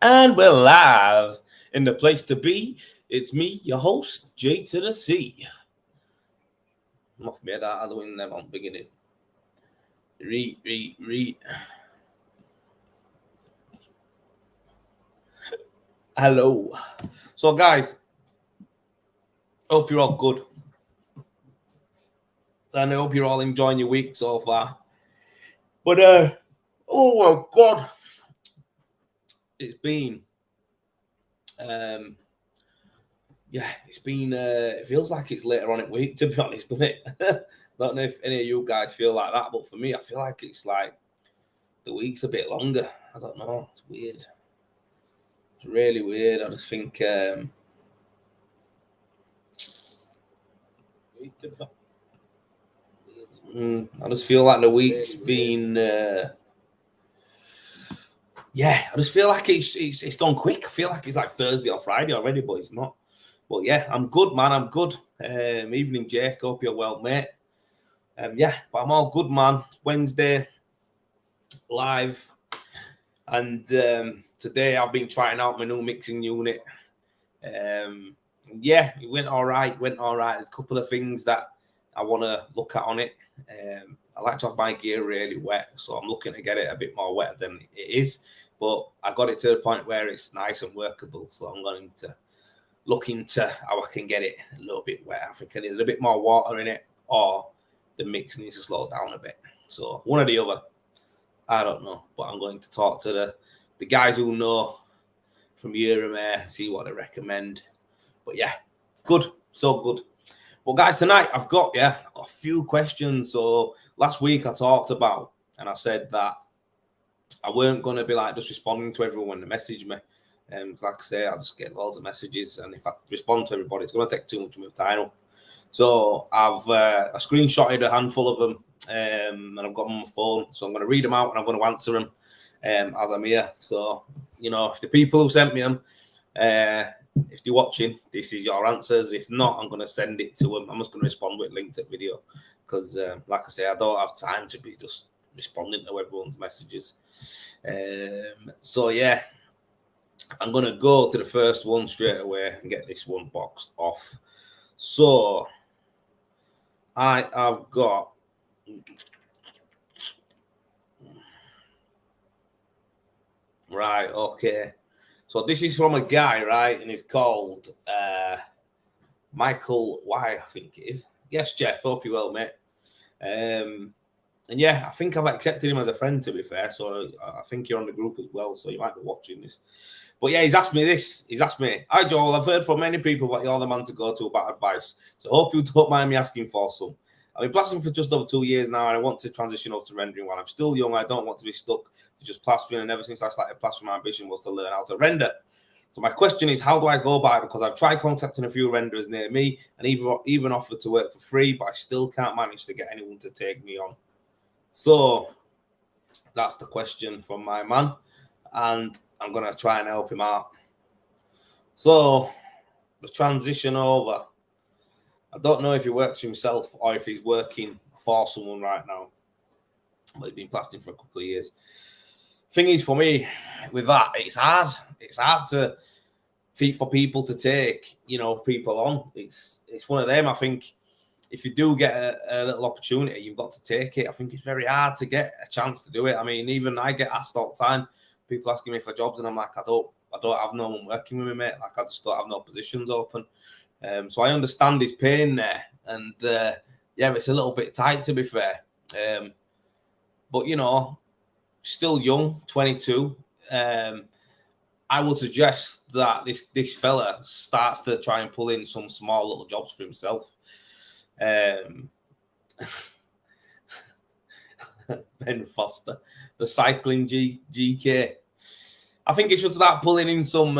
And we're live in the place to be. It's me, your host, J to the C. I'm off me that I don't know I'm beginning. Read. Hello. So guys, hope you're all good. And I hope you're all enjoying your week so far. But oh my god. It's been it feels like it's later on in the week, to be honest, doesn't it? Don't know if any of you guys feel like that, but for me, I feel like it's like the week's a bit longer. I don't know. It's weird. It's really weird. I just think I just feel like the week's been I just feel like it's gone quick. I feel like it's like Thursday or Friday already, but it's not. But yeah, I'm good, man. I'm good. Evening, Jake. Hope you're well, mate. But I'm all good, man. Wednesday, live. And today I've been trying out my new mixing unit. It went all right. There's a couple of things that I want to look at on it. I like to have my gear really wet, so I'm looking to get it a bit more wet than it is. But I got it to the point where it's nice and workable, so I'm going to look into how I can get it a little bit wet. I think I need a bit more water in it, or the mix needs to slow down a bit. So one or the other. I don't know, but I'm going to talk to the guys who know from here and there, see what they recommend. But yeah, good, so good. Well, guys, tonight I've got a few questions. So last week I talked about, and I said that I weren't going to be like just responding to everyone when they message me. Like I say, I just get loads of messages, and if I respond to everybody, it's going to take too much of my time up. So I've I screenshotted a handful of them, and I've got them on my phone. So I'm going to read them out, and I'm going to answer them as I'm here. So, if the people who sent me them, if you're watching, this is your answers. If not, I'm going to send it to them. I'm just going to respond with links to video because, like I say, I don't have time to be just responding to everyone's messages. I'm going to go to the first one straight away and get this one boxed off. So I have got right. Okay. So this is from a guy, right? And he's called Michael Y, I think it is. Yes, Jeff. Hope you're well, mate. And yeah, I think I've accepted him as a friend, to be fair. So I think you're on the group as well. So you might be watching this. But yeah, he's asked me this. He's asked me, "Hi, Joel. I've heard from many people that you're the man to go to about advice. So I hope you don't mind me asking for some. I've been blasting for just over 2 years now, and I want to transition over to rendering while I'm still young. I don't want to be stuck to just plastering. And ever since I started plastering, my ambition was to learn how to render. So my question is, how do I go about it? Because I've tried contacting a few renderers near me and even offered to work for free, but I still can't manage to get anyone to take me on. So that's the question from my man, and I'm going to try and help him out. So the transition over. I don't know if he works for himself or if he's working for someone right now, but he's been plastering for a couple of years. Thing is, for me, with that, it's hard. It's hard for people to take, people on. It's one of them. I think if you do get a little opportunity, you've got to take it. I think it's very hard to get a chance to do it. I mean, even I get asked all the time, people asking me for jobs, and I'm like, I don't have no one working with me, mate. Like, I just don't have no positions open. So I understand his pain there, and it's a little bit tight, to be fair. But still young, 22. I would suggest that this fella starts to try and pull in some small little jobs for himself. Ben Foster, the cycling GK. I think he should start pulling in some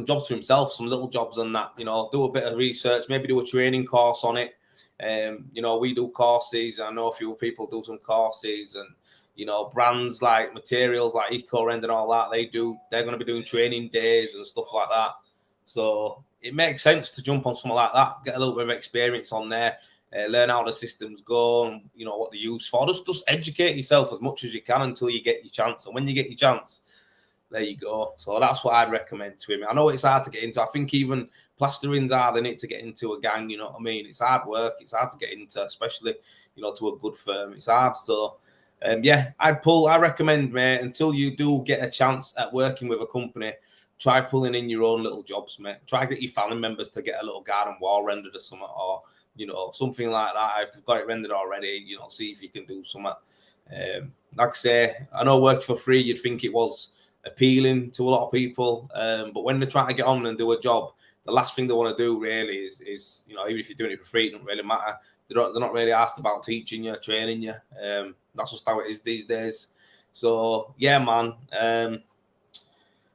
jobs for himself, some little jobs on that. Do a bit of research, maybe do a training course on it. We do courses. I know a few people do some courses, and brands like materials like EcoRend and all that. They're going to be doing training days and stuff like that. So it makes sense to jump on something like that, get a little bit of experience on there, learn how the systems go and what they're used for. Just educate yourself as much as you can until you get your chance. And when you get your chance, there you go. So that's what I'd recommend to him. I know it's hard to get into. I think even plastering's hard in it to get into a gang. You know what I mean? It's hard work. It's hard to get into, especially to a good firm. It's hard. So yeah, I recommend, mate, until you do get a chance at working with a company, try pulling in your own little jobs, mate. Try get your family members to get a little garden wall rendered or something, or something like that. If they've got it rendered already, see if you can do something. Like I say, I know working for free, you'd think it was appealing to a lot of people, but when they're trying to get on and do a job, the last thing they want to do really is even if you're doing it for free, it doesn't really matter. They're not really asked about teaching you, training you. That's just how it is these days. So yeah, man.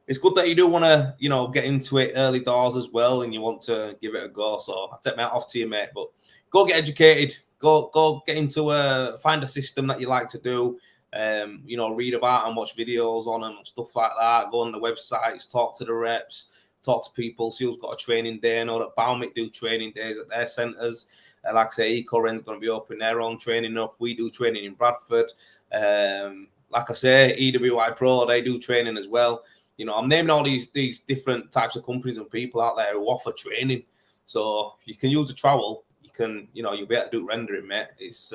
It's good that you do want to, get into it early doors as well, and you want to give it a go. So I take my hat off to you, mate. But go get educated. Go get into find a system that you like to do. Read about and watch videos on them and stuff like that. Go on the websites, talk to the reps, talk to people, see who's got a training day. I know that Balmic do training days at their centres. Like I say, EcoRen's going to be opening their own training up. We do training in Bradford. Like I say, EWI Pro, they do training as well. I'm naming all these different types of companies and people out there who offer training. So if you can use a trowel, you can, you'll be able to do rendering, mate. It's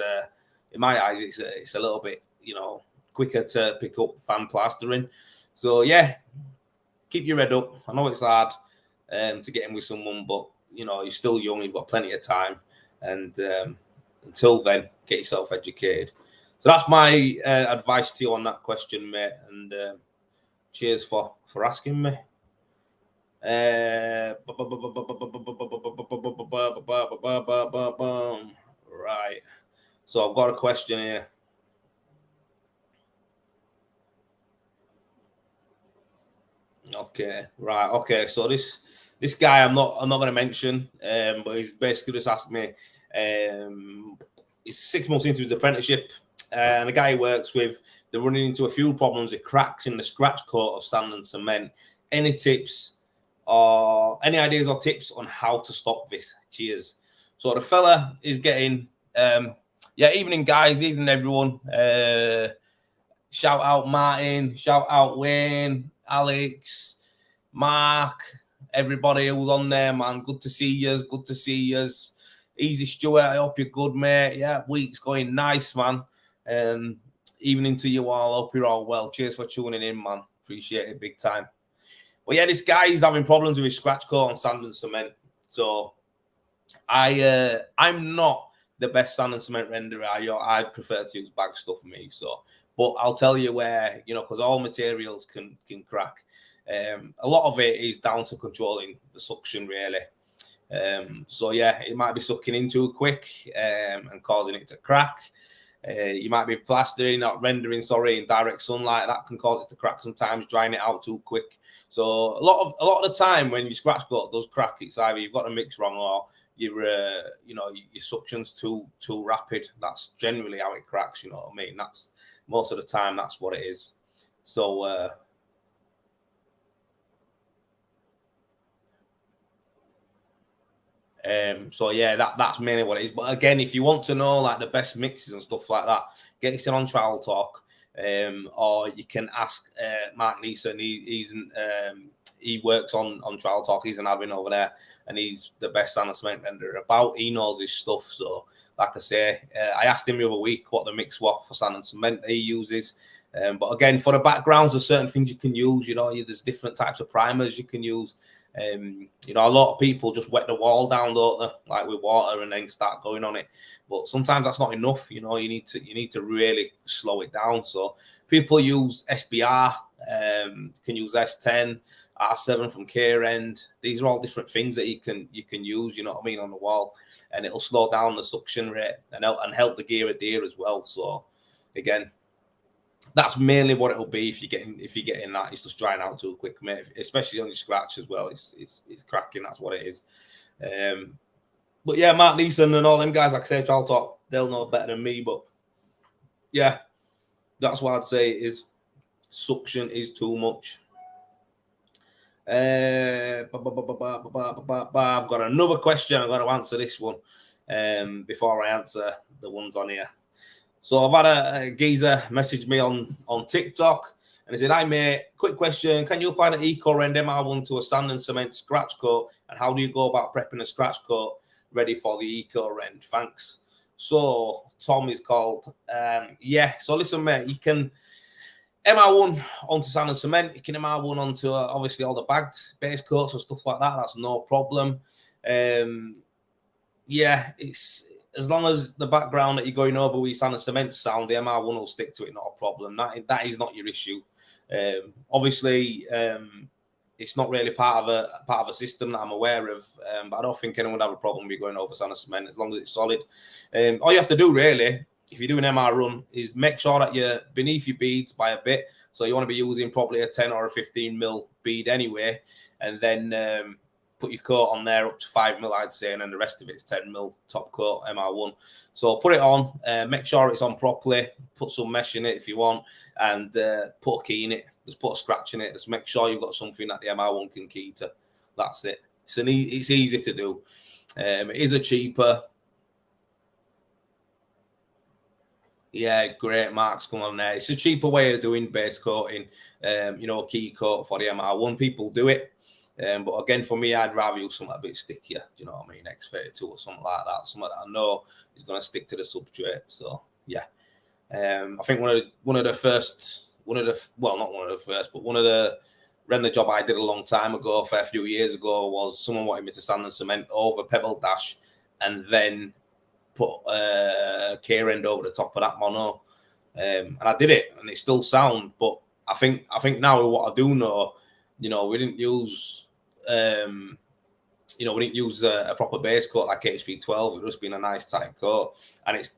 in my eyes, it's a little bit, quicker to pick up fan plastering. So yeah, keep your head up. I know it's hard to get in with someone, but you're still young. You've got plenty of time, and until then, get yourself educated. So that's my advice to you on that question, mate. And cheers for asking me. Right. So I've got a question here. Okay. Right. Okay. So this guy I'm not going to mention, but he's basically just asked me. He's 6 months into his apprenticeship, and the guy he works with, they're running into a few problems with cracks in the scratch coat of sand and cement. Any tips or any ideas or tips on how to stop this? Cheers. So the fella is getting, evening guys, evening everyone. Shout out Martin, shout out Wayne, Alex, Mark, everybody who's on there, man. Good to see yous. Good to see yous. Easy Stuart, I hope you're good, mate. Yeah, week's going nice, man. Evening to you all. Hope you're all well. Cheers for tuning in, man. Appreciate it big time. But yeah, this guy is having problems with his scratch coat on sand and cement. So I'm not the best sand and cement renderer. I prefer to use bag stuff, me. So, but I'll tell you where, because all materials can crack. A lot of it is down to controlling the suction, really. So yeah, it might be sucking in too quick and causing it to crack. You might be plastering, not rendering, in direct sunlight. That can cause it to crack sometimes, drying it out too quick. So a lot of the time when your scratch coat does crack, it's either you've got a mix wrong or your suction's too rapid. That's generally how it cracks, you know what I mean? That's most of the time, that's what it is. So so yeah, that's mainly what it is. But again, if you want to know like the best mixes and stuff like that, get yourself on Trial Talk, or you can ask Mark Neeson. He works on Trial Talk. He's an admin over there, and he's the best sand and cement renderer about. He knows his stuff. So like I say, I asked him the other week what the mix was for sand and cement he uses. But again, for the backgrounds, there's certain things you can use. There's different types of primers you can use. A lot of people just wet the wall down, don't they? Like with water, and then start going on it. But sometimes that's not enough. You need to really slow it down. So people use SBR, can use S10, R7 from K-Rend. These are all different things that you can use. You know what I mean, on the wall, and it'll slow down the suction rate and help the gear adhere as well. So again, that's mainly what it'll be if you're getting that. It's just drying out too quick, mate. Especially on your scratch as well. It's cracking. That's what it is. But yeah, Mark Neeson and all them guys, like I say, Trial Talk, they'll know better than me. But yeah, that's what I'd say is suction is too much. I've got another question. I've got to answer this one before I answer the ones on here. So I've had a geezer message me on TikTok, and And he said, "Hi mate, quick question. Can you apply the Eco Rend MR1 to a sand and cement scratch coat? And how do you go about prepping a scratch coat ready for the Eco Rend? Thanks." So Tom is called. Yeah. So listen, mate, you can MR1 onto sand and cement. You can MR1 onto obviously all the bagged base coats and stuff like that. That's no problem. Yeah, it's as long as the background that you're going over with sand and cement sound, the MR1 will stick to it, not a problem. That is not your issue. Obviously, it's not really part of a system that I'm aware of, but I don't think anyone would have a problem with going over sand and cement as long as it's solid. All you have to do really, if you do an MR run, is make sure that you're beneath your beads by a bit. So you want to be using probably a 10 or a 15 mil bead anyway, and then put your coat on there up to 5 mil, I'd say, and then the rest of it's 10 mil top coat MR1. So put it on, make sure it's on properly, put some mesh in it if you want, and put a key in it. Just put a scratch in it. Just make sure you've got something that the MR1 can key to. That's it. It's easy to do. It is a cheaper. Yeah, great marks come on there. It's a cheaper way of doing base coating, key coat for the MR1. People do it. But again, for me, I'd rather use something a bit stickier. Do you know what I mean? X32 or something like that. Something that I know is going to stick to the substrate. So, yeah. I think one of the render job I did a long time ago, a fair few years ago, was someone wanted me to sand and cement over Pebble Dash and then put K-Rend over the top of that mono. And I did it, and it's still sound. But I think now what I do know, we didn't use a proper base coat like HP12. It just been a nice tight coat, and it's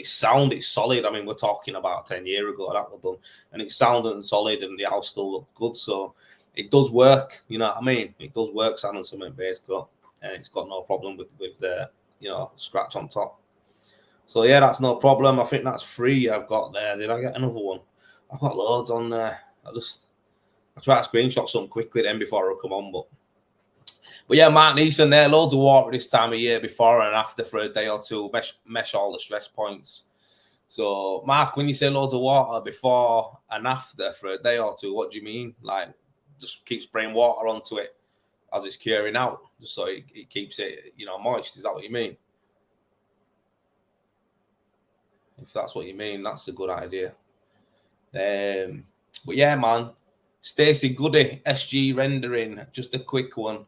solid. I mean, we're talking about 10 years ago that was done, and it's sounded and solid, and the house still looked good. So it does work. You know what I mean? It does work, sand and cement base coat, and it's got no problem with the scratch on top. So yeah, that's no problem. I think that's 3 I've got there. Did I get another one? I've got loads on there. I try to screenshot some quickly then before I come on, but yeah, Mark Neeson there, loads of water this time of year before and after for a day or two, mesh all the stress points. So Mark, when you say loads of water before and after for a day or two, what do you mean? Like just keep spraying water onto it as it's curing out, just so it keeps it, moist. Is that what you mean? If that's what you mean, that's a good idea. But yeah, man. Stacey Goody, SG Rendering, just a quick one.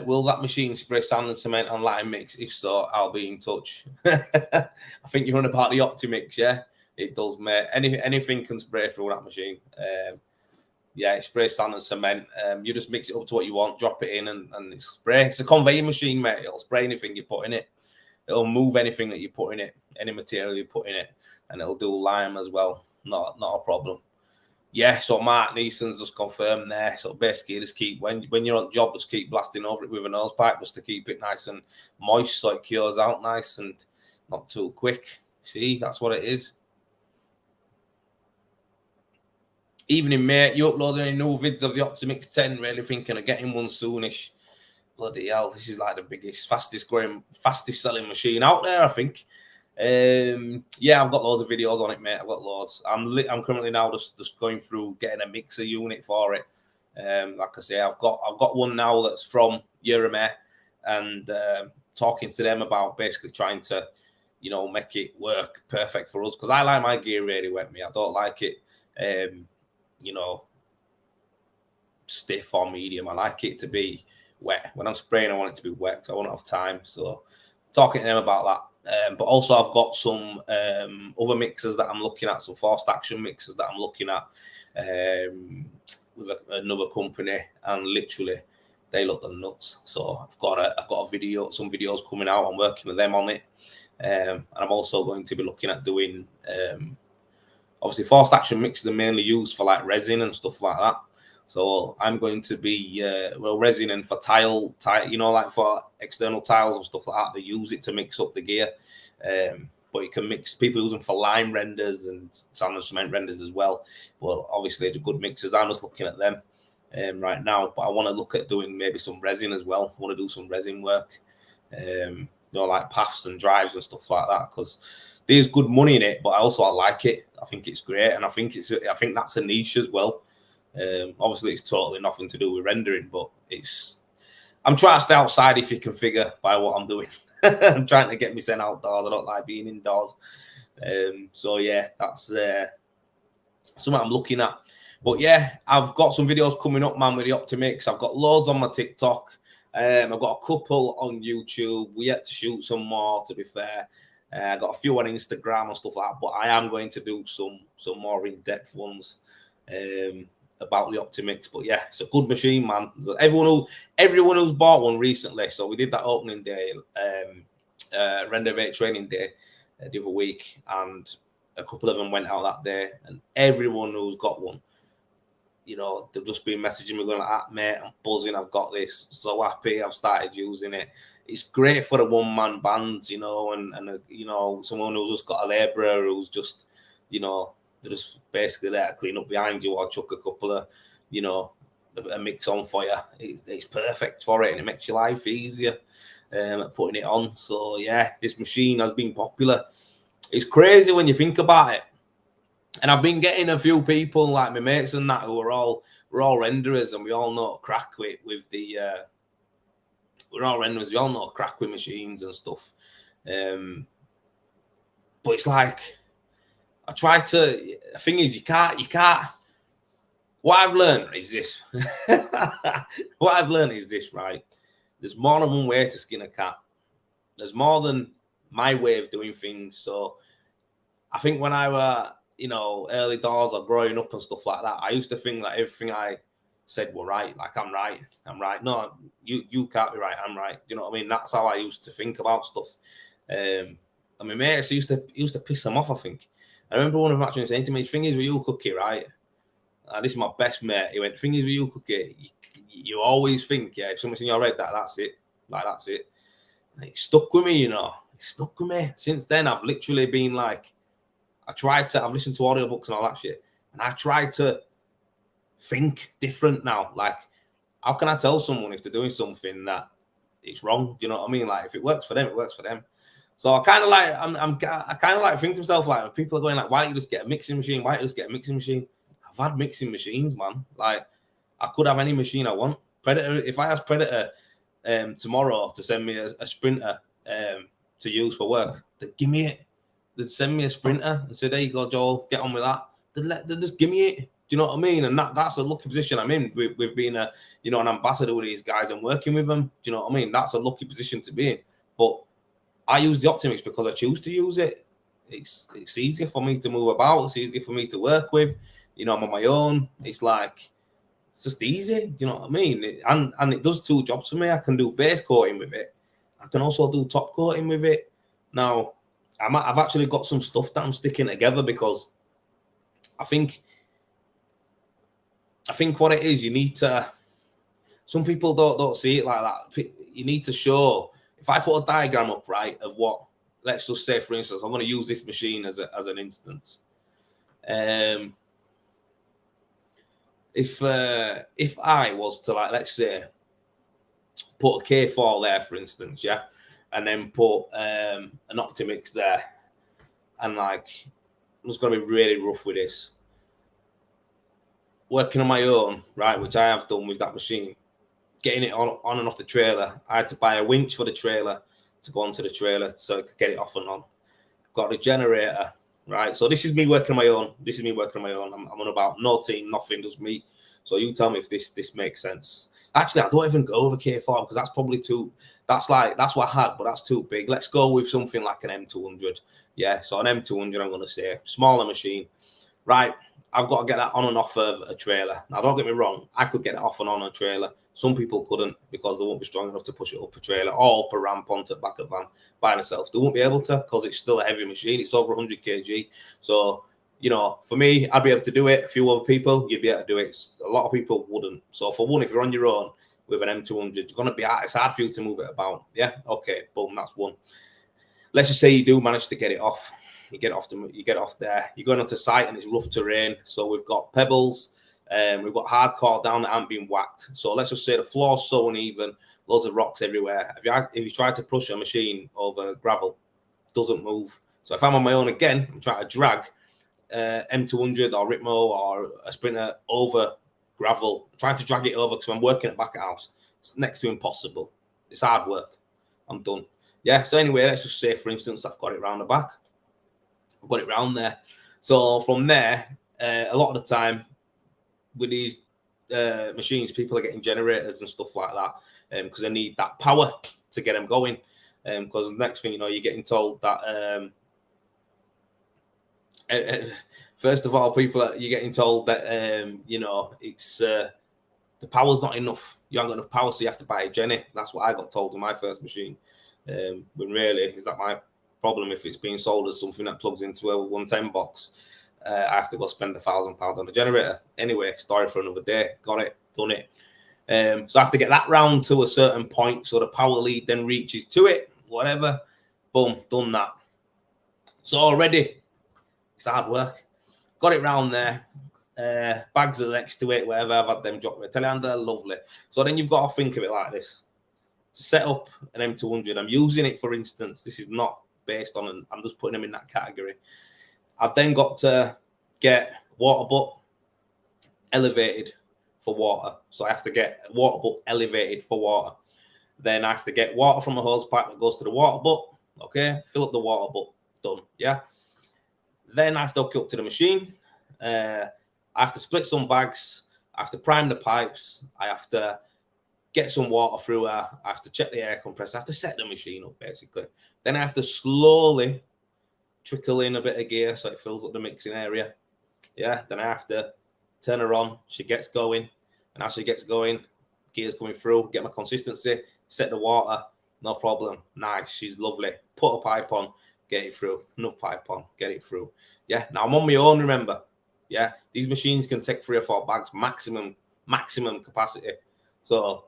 Will that machine spray sand and cement on lime mix? If so, I'll be in touch. I think you're on about the Optimix, yeah? It does, mate. Anything can spray through that machine. Yeah, it sprays sand and cement. You just mix it up to what you want, drop it in, and it sprays. It's a conveying machine, mate. It'll spray anything you put in it. It'll move anything that you put in it, any material you put in it, and it'll do lime as well. Not a problem. Yeah, so Mark Neeson's just confirmed there. So basically, just keep when you're on job, just keep blasting over it with a nose pipe just to keep it nice and moist, so it cures out nice and not too quick. See, that's what it is. Evening, mate. You uploading any new vids of the Optimix 10? Really thinking of getting one soonish. Bloody hell, this is like the biggest, fastest selling machine out there, I think. Yeah, I've got loads of videos on it, mate. I've got loads. I'm currently now just going through getting a mixer unit for it. Like I say, I've got one now that's from Eurome, and talking to them about basically trying to, make it work perfect for us, because I like my gear really wet, me. I don't like it, stiff or medium. I like it to be wet. When I'm spraying, I want it to be wet, so I won't have time. So talking to them about that. But also I've got some other mixers that I'm looking at, some forced action mixers that I'm looking at with another company, and literally they look the nuts. So I've got a video, some videos coming out. I'm working with them on it, and I'm also going to be looking at doing obviously forced action mixers are mainly used for like resin and stuff like that. So I'm going to be resin and for tile, like for external tiles and stuff like that. They use it to mix up the gear, but you can mix. People use them for lime renders and sand and cement renders as well. Well, obviously the good mixers. I'm just looking at them right now, but I want to look at doing maybe some resin as well. I want to do some resin work, like paths and drives and stuff like that, because there's good money in it, but I like it. I think it's great, and I think that's a niche as well. Obviously, it's totally nothing to do with rendering, but I'm trying to stay outside if you can figure by what I'm doing. I'm trying to get me sent outdoors. I don't like being indoors. So yeah, that's something I'm looking at. But yeah, I've got some videos coming up, man, with the Optimix. I've got loads on my TikTok. I've got a couple on YouTube. We yet to shoot some more, to be fair. I got a few on Instagram and stuff like that, but I am going to do some more in-depth ones about the Optimix. But yeah, it's a good machine, man. Everyone who's bought one recently, so we did that opening day, Rendervate training day the other week, and a couple of them went out that day, and everyone who's got one, you know, they've just been messaging me going like, ah, mate, I'm buzzing, I've got this, so happy, I've started using it. It's great for a one-man band, you know, and you know, someone who's just got a labourer who's just, you know, they're just basically there to clean up behind you or chuck a couple of, you know, a mix on for you. It's perfect for it, and it makes your life easier at putting it on. So yeah, this machine has been popular. It's crazy when you think about it. And I've been getting a few people like my mates and that who are all renderers, and we all know crack with the we're all renderers. We all know crack with machines and stuff. But it's like I try to. The thing is, you can't. What I've learned is this. What I've learned is this, right? There's more than one way to skin a cat. There's more than my way of doing things. So I think when I were, you know, early doors or growing up and stuff like that, I used to think that everything I said were right. Like, I'm right. No, you can't be right. I'm right. Do you know what I mean? That's how I used to think about stuff. And my mates used to piss them off, I think. I remember one of them actually saying to me, the thing is with you, Cookie, right? This is my best mate. He went, the thing is with you, Cookie, you always think, yeah, if something's in your head, that's it. Like, that's it. And it stuck with me, you know. It stuck with me. Since then, I've literally been like, I've listened to audiobooks and all that shit, and I try to think different now. Like, how can I tell someone if they're doing something that it's wrong? Do you know what I mean? Like, if it works for them, it works for them. So I kind of like, I kind of like think to myself, like, when people are going like, why don't you just get a mixing machine? Why don't you just get a mixing machine? I've had mixing machines, man. Like, I could have any machine I want. Predator, if I ask Predator tomorrow to send me a Sprinter to use for work, they'd give me it. They'd send me a Sprinter and say, there you go, Joel, get on with that. They'd just give me it. Do you know what I mean? And that's a lucky position I'm in with being an ambassador with these guys and working with them. Do you know what I mean? That's a lucky position to be in. But I use the Optimix because I choose to use it. It's easier for me to move about. It's easier for me to work with. You know, I'm on my own. It's like, it's just easy. Do you know what I mean? And it does two jobs for me. I can do base coating with it. I can also do top coating with it. Now, I've actually got some stuff that I'm sticking together because I think what it is, you need to. Some people don't see it like that. You need to show. If I put a diagram up, right, of what, let's just say, for instance, I'm going to use this machine as an instance. If I was to, like, let's say, put a K4 there, for instance, yeah, and then put an Optimix there, and like, I'm just going to be really rough with this. Working on my own, right, which I have done with that machine, getting it on and off the trailer. I had to buy a winch for the trailer to go onto the trailer so I could get it off and on. Got a generator, right? So this is me working on my own. I'm on about no team, nothing, just me. So you tell me if this makes sense. Actually, I don't even go over K4 because that's probably too. That's what I had, but that's too big. Let's go with something like an M200. Yeah, so an M200, I'm going to say smaller machine, right? I've got to get that on and off of a trailer. Now, don't get me wrong. I could get it off and on a trailer. Some people couldn't because they won't be strong enough to push it up a trailer or up a ramp onto the back of a van by themselves. They won't be able to because it's still a heavy machine. It's over 100 kg. So, you know, for me, I'd be able to do it. A few other people, you'd be able to do it. A lot of people wouldn't. So, for one, if you're on your own with an M200, it's going to be hard. It's hard for you to move it about. Yeah, okay, boom, that's one. Let's just say you do manage to get it off. You get off there. You're going onto site and it's rough terrain. So we've got pebbles, we've got hardcore down that haven't been whacked. So let's just say the floor's so uneven, loads of rocks everywhere. If you tried to push a machine over gravel, it doesn't move. So if I'm on my own again, I'm trying to drag M200 or Ritmo or a Sprinter over gravel, I'm trying to drag it over because I'm working at back at house. It's next to impossible. It's hard work. I'm done. Yeah. So anyway, let's just say, for instance, I've got it round the back. I've got it round there. So from there, a lot of the time with these machines, people are getting generators and stuff like that because they need that power to get them going. Because the next thing you know, you're getting told that first of all, you're getting told that you know, it's the power's not enough. You haven't got enough power, so you have to buy a Jenny. That's what I got told on my first machine. When really, is that my problem? If it's being sold as something that plugs into a 110 box, I have to go spend £1,000 on a generator. Anyway, story for another day. Got it, done it. So I have to get that round to a certain point, so the power lead then reaches to it. Whatever, boom, done that. So already, it's hard work. Got it round there. Bags are next to it, whatever. I've had them drop my telehandler, lovely. So then you've got to think of it like this. To set up an M200, I'm using it, for instance. This is not based on, I'm just putting them in that category. I've then got to get water butt elevated for water. So I have to get water butt elevated for water. Then I have to get water from a hose pipe that goes to the water butt. Okay, fill up the water butt. Done. Yeah. Then I have to hook it up to the machine. I have to split some bags. I have to prime the pipes. I have to get some water through her. I have to check the air compressor. I have to set the machine up, basically. Then I have to slowly trickle in a bit of gear so it fills up the mixing area. Yeah. Then I have to turn her on. She gets going. And as she gets going, gear's coming through. Get my consistency. Set the water. No problem. Nice. She's lovely. Put a pipe on. Get it through. Enough pipe on. Get it through. Yeah. Now I'm on my own, remember. Yeah. These machines can take 3 or 4 bags maximum capacity. So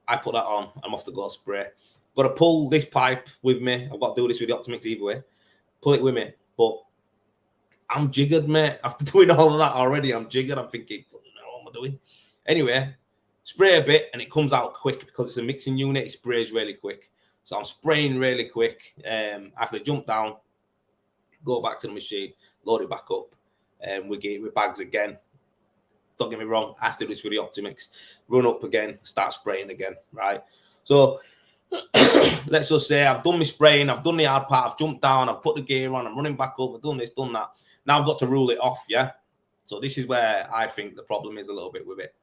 I put that on. I'm off to go spray. Got to pull this pipe with me. I've got to do this with the Optimix either way. Pull it with me. But I'm jiggered, mate. After doing all of that already, I'm jiggered. I'm thinking, what am I doing? Anyway, spray a bit and it comes out quick because it's a mixing unit. It sprays really quick. So I'm spraying really quick. I have to jump down, go back to the machine, load it back up, and we get it with bags again. Don't get me wrong, I have to do this with the Optimix. Run up again, start spraying again, right? So let's just say I've done my spraying, I've done the hard part, I've jumped down, I've put the gear on, I'm running back up, I've done this, done that. Now I've got to rule it off, yeah? So this is where I think the problem is a little bit with it.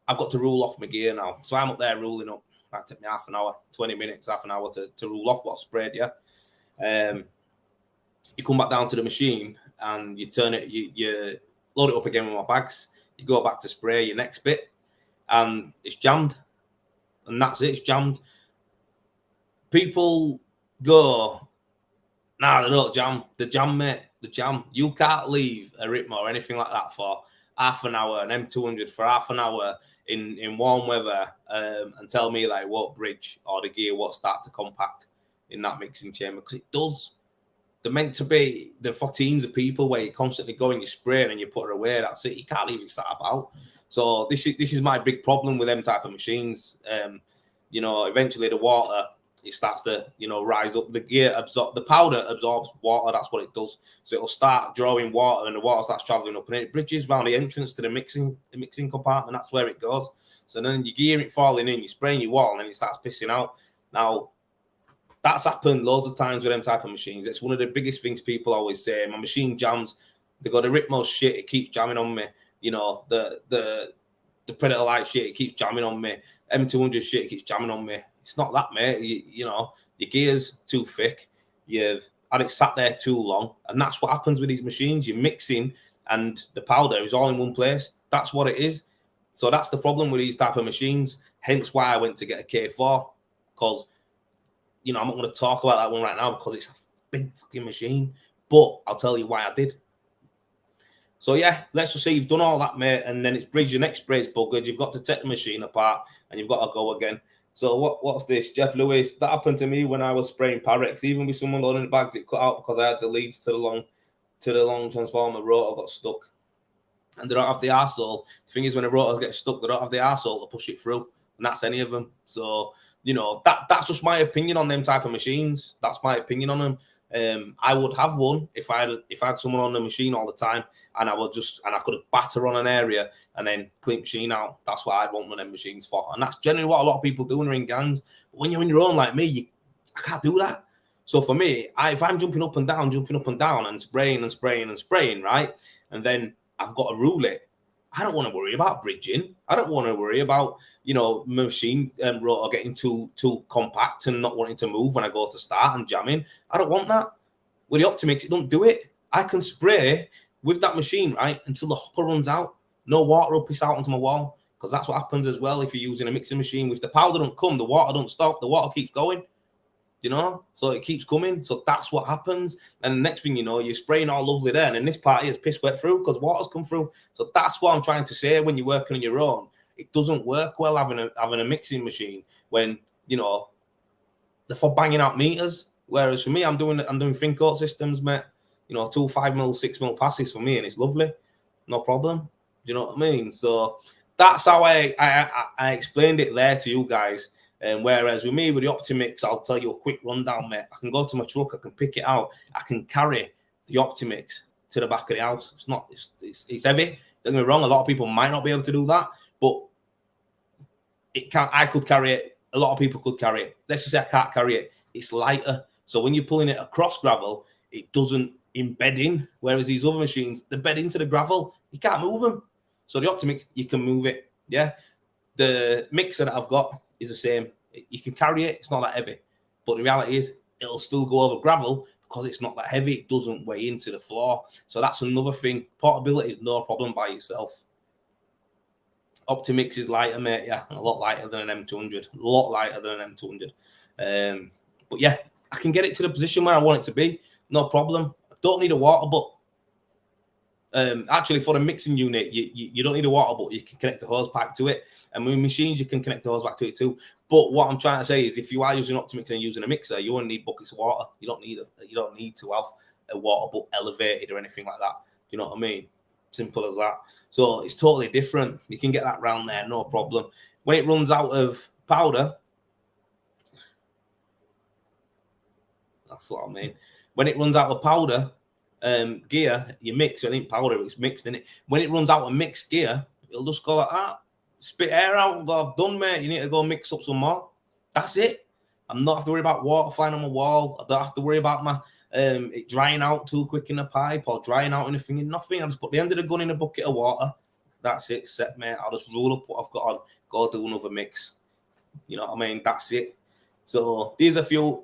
I've got to rule off my gear now. So I'm up there ruling up. That took me half an hour, 20 minutes, half an hour to rule off what's sprayed, yeah? You come back down to the machine and you turn it, you load it up again with my bags. You go back to spray your next bit and it's jammed. And that's it, it's jammed. People go, nah, they don't jam. The jam, mate, the jam. You can't leave a Ritmo or anything like that for half an hour, an M200 for half an hour in warm weather and tell me like what bridge or the gear what start to compact in that mixing chamber, because it does. They're meant to be for teams of people where you're constantly going, you spray and you put her away. That's it. You can't leave it sat about. So this is my big problem with them type of machines. You know, eventually the water, it starts to, you know, rise up. The gear the powder absorbs water. That's what it does. So it'll start drawing water, and the water starts traveling up, and it bridges around the entrance to the mixing compartment. That's where it goes. So then you gear it falling in, you're spraying your water, and then it starts pissing out. Now, that's happened loads of times with them type of machines. It's one of the biggest things people always say. My machine jams. They go, the Ritmo shit, it keeps jamming on me. You know, the Predator Light shit, it keeps jamming on me. M200 shit, it keeps jamming on me. It's not that, mate. You know, your gear's too thick. You've had it sat there too long. And that's what happens with these machines. You're mixing and the powder is all in one place. That's what it is. So that's the problem with these type of machines. Hence why I went to get a K4. Because, you know, I'm not going to talk about that one right now because it's a big fucking machine. But I'll tell you why I did. So, yeah, let's just say you've done all that, mate, and then it's bridge, your next spray's buggered. You've got to take the machine apart and you've got to go again. So what's this? Jeff Lewis, that happened to me when I was spraying Parex. Even with someone loading the bags, it cut out because I had the leads to the long transformer rotor got stuck. And they don't have the arsehole. The thing is, when a rotor gets stuck, they don't have the arsehole to push it through. And that's any of them. So, you know, that's just my opinion on them type of machines. That's my opinion on them. I would have one if I had someone on the machine all the time, and I could batter on an area and then clean machine out. That's what I'd want one of them machines for, and that's generally what a lot of people do when they're in gangs. But when you're in your own like me, I can't do that. So for me, if I'm jumping up and down and spraying, right, and then I've got to rule it, I don't want to worry about bridging. I don't want to worry about, my machine rotor getting too compact and not wanting to move when I go to start and jamming. I don't want that. With the Optimix, it don't do it. I can spray with that machine, right, until the hopper runs out. No water will piss out onto my wall, because that's what happens as well if you're using a mixing machine. If the powder don't come, the water don't stop. The water keeps going. So it keeps coming. So that's what happens. And the next thing you know, you're spraying all lovely there, and then this part is piss wet through because water's come through. So that's what I'm trying to say. When you're working on your own, it doesn't work well having a mixing machine when they're for banging out meters. Whereas for me, I'm doing thin coat systems, mate. 2 5mm, 6mm passes for me, and it's lovely, no problem. Do you know what I mean? So that's how I explained it there to you guys. And whereas with me, with the Optimix, I'll tell you a quick rundown, mate. I can go to my truck, I can pick it out, I can carry the Optimix to the back of the house. It's heavy. Don't get me wrong, a lot of people might not be able to do that, but I could carry it. A lot of people could carry it. Let's just say I can't carry it. It's lighter. So when you're pulling it across gravel, it doesn't embed in. Whereas these other machines, they bed into the gravel. You can't move them. So the Optimix, you can move it. Yeah. The mixer that I've got is the same. You can carry it. It's not that heavy. But the reality is, it'll still go over gravel because it's not that heavy. It doesn't weigh into the floor. So that's another thing. Portability is no problem by yourself. Optimix is lighter, mate. Yeah, a lot lighter than an M200. A lot lighter than an M200. But yeah, I can get it to the position where I want it to be. No problem. I don't need a water butt. Actually, for the mixing unit, you don't need a water butt. You can connect the hose pipe to it. And with machines, you can connect the hose back to it too. But what I'm trying to say is, if you are using Optimix and using a mixer, you only need buckets of water. You don't need to have a water butt elevated or anything like that. You know what I mean? Simple as that. So it's totally different. You can get that round there, no problem. When it runs out of powder, that's what I mean. When it runs out of powder, gear, you mix. It ain't powder, it's mixed in it. When it runs out of mixed gear, it'll just go like that. Spit air out and go, I've done, mate. You need to go mix up some more. That's it. I'm not have to worry about water flying on my wall. I don't have to worry about my it drying out too quick in the pipe or drying out anything in nothing. I just put the end of the gun in a bucket of water. That's it, set, mate. I'll just roll up what I've got on, go do another mix. You know what I mean? That's it. So there's a few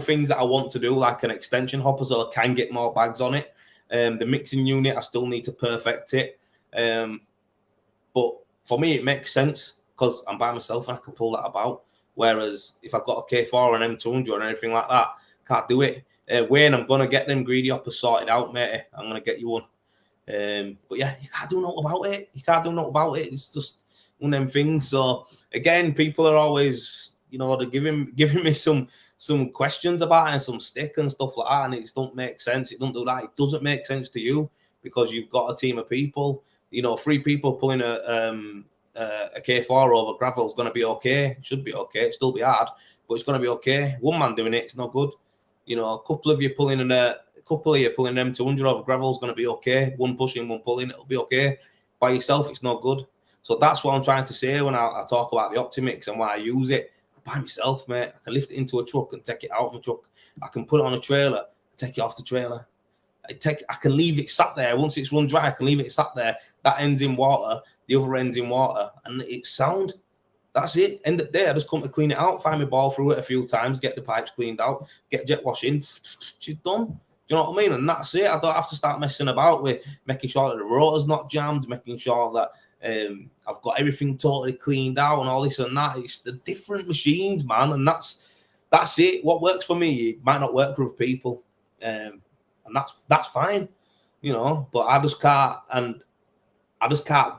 things that I want to do, like an extension hopper, so I can get more bags on it. The mixing unit, I still need to perfect it. But for me, it makes sense because I'm by myself and I can pull that about. Whereas if I've got a K4 or an M200 or anything like that, can't do it. Wayne, I'm going to get them greedy hoppers sorted out, mate. I'm going to get you one. But yeah, you can't do nothing about it. It's just one of them things. So again, people are always, they're giving me some questions about it and some stick and stuff like that, and it just don't make sense. It don't do that. It doesn't make sense to you because you've got a team of people. 3 people pulling a K4 over gravel is going to be okay. It should be okay. It'll still be hard, but it's going to be okay. One man doing it, it's not good. A couple of you pulling an M200 over gravel is going to be okay. One pushing, one pulling, it'll be okay. By yourself, it's not good. So that's what I'm trying to say when I talk about the Optimix and why I use it. By myself, mate. I can lift it into a truck and take it out of my truck. I can put it on a trailer, take it off the trailer. I can leave it sat there. Once it's run dry, I can leave it sat there. That ends in water, the other ends in water, and it's sound. That's it. End of the day, I just come to clean it out, find my ball through it a few times, get the pipes cleaned out, get jet wash in. She's done. Do you know what I mean? And that's it. I don't have to start messing about with making sure that the rotor's not jammed, making sure that I've got everything totally cleaned out and all this and that. It's the different machines, man, and that's it. What works for me, it might not work for other people, and that's fine, But I just can't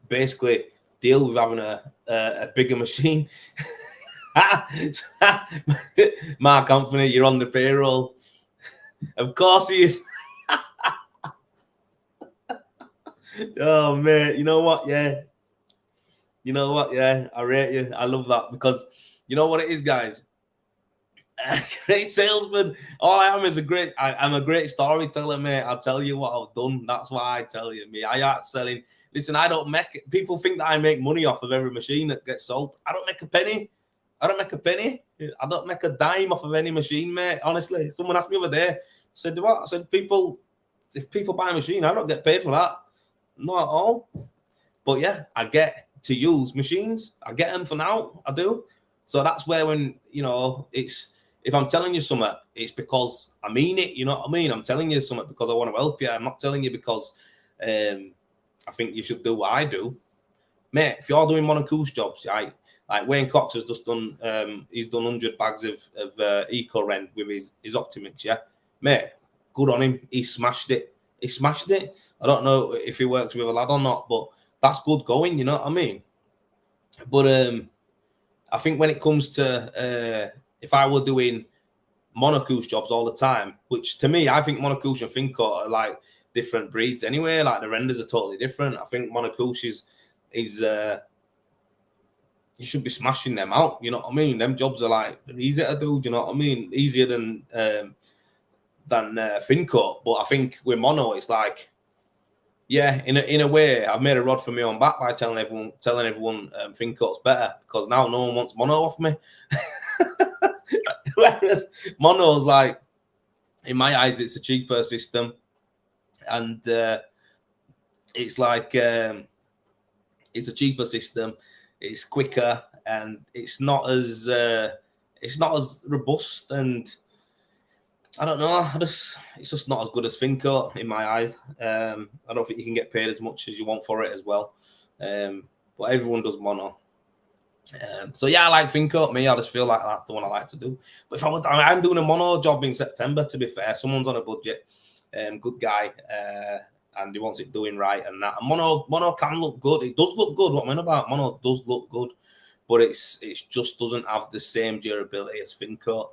basically deal with having a bigger machine. Mark Anthony, you're on the payroll. Of course he is. Oh, mate, you know what? Yeah. I rate you. I love that because you know what it is, guys? Great salesman. All I am is I'm a great storyteller, mate. I'll tell you what I've done. That's why I tell you, me. I aren't selling. Listen, I don't make. People think that I make money off of every machine that gets sold. I don't make a penny. I don't make a penny. I don't make a dime off of any machine, mate. Honestly, someone asked me the other day. I said, what? I said, if people buy a machine, I don't get paid for that. Not at all. But yeah, I get to use machines. I get them for now. I do. So that's where when, it's, if I'm telling you something, it's because I mean it. You know what I mean? I'm telling you something because I want to help you. I'm not telling you because I think you should do what I do. Mate, if you're doing monocouche jobs, right? Like Wayne Cox has just done, he's done 100 bags of Eco Rend with his Optimix, yeah? Mate, good on him. He smashed it. I don't know if he works with a lad or not, but that's good going, you know what I mean? But I think when it comes to, if I were doing monocouche jobs all the time, which to me, I think monocouche and Fincoat are like different breeds anyway. Like the renders are totally different. I think monocouche is you should be smashing them out. You know what I mean? Them jobs are like easier to do. You know what I mean? Easier than Fincoat. But I think with mono, it's like, yeah, in a way, I've made a rod for my own back by telling everyone Fincoat's better because now no one wants mono off me. Whereas mono's like, in my eyes, it's a cheaper system, and it's like it's a cheaper system. It's quicker and it's not as robust, and I don't know. It's just not as good as Fincoat in my eyes. I don't think you can get paid as much as you want for it as well. But everyone does mono. So yeah, I like Fincoat. Me, I just feel like that's the one I like to do. But if I'm doing a mono job in September. To be fair, someone's on a budget, good guy. And he wants it doing right and that. And mono can look good. It does look good. What I'm in about, mono does look good, but it just doesn't have the same durability as Fincoat.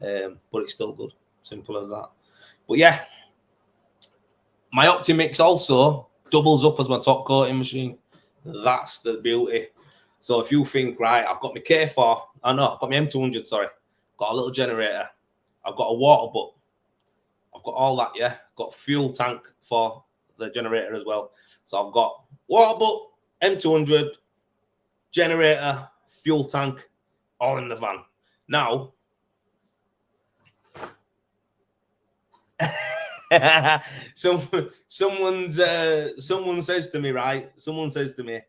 But it's still good. Simple as that. But yeah, my Optimix also doubles up as my top coating machine. That's the beauty. So if you think, right, I've got my K4, I've got my M200, sorry, got a little generator, I've got a water butt, I've got all that, yeah, got fuel tank for the generator as well. So I've got water butt, M200, generator, fuel tank, all in the van. Now, someone says to me, right? Someone says to me,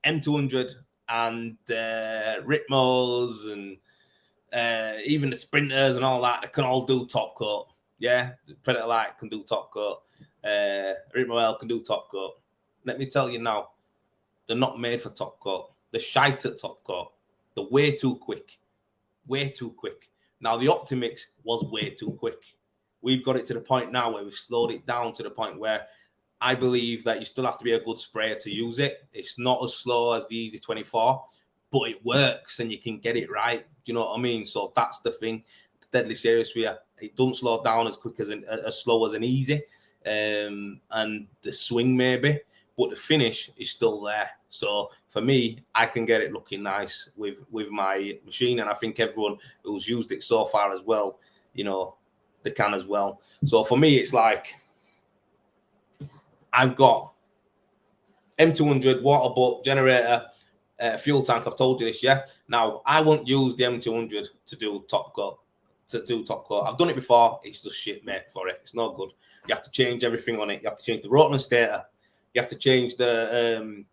M200 and Ritmos and even the Sprinters and all that, they can all do top coat. Yeah, Predator Light can do top coat. Ritmo L can do top coat. Let me tell you now, they're not made for top coat. They're shite at top coat. They're way too quick. Way too quick. Now, the Optimix was way too quick. We've got it to the point now where we've slowed it down to the point where I believe that you still have to be a good sprayer to use it. It's not as slow as the Easy 24, but it works and you can get it right. Do you know what I mean? So that's the thing. Deadly serious with you. It doesn't slow down as quick as slow as an Easy, and the swing maybe, but the finish is still there. So for me, I can get it looking nice with my machine, and I think everyone who's used it so far as well, they can as well. So for me, it's like I've got M200 water butt generator, fuel tank. I've told you this, yeah. Now I won't use the M200 to do top coat. I've done it before. It's just shit, mate. For it, it's not good. You have to change everything on it. You have to change the rotor and stator. You have to change the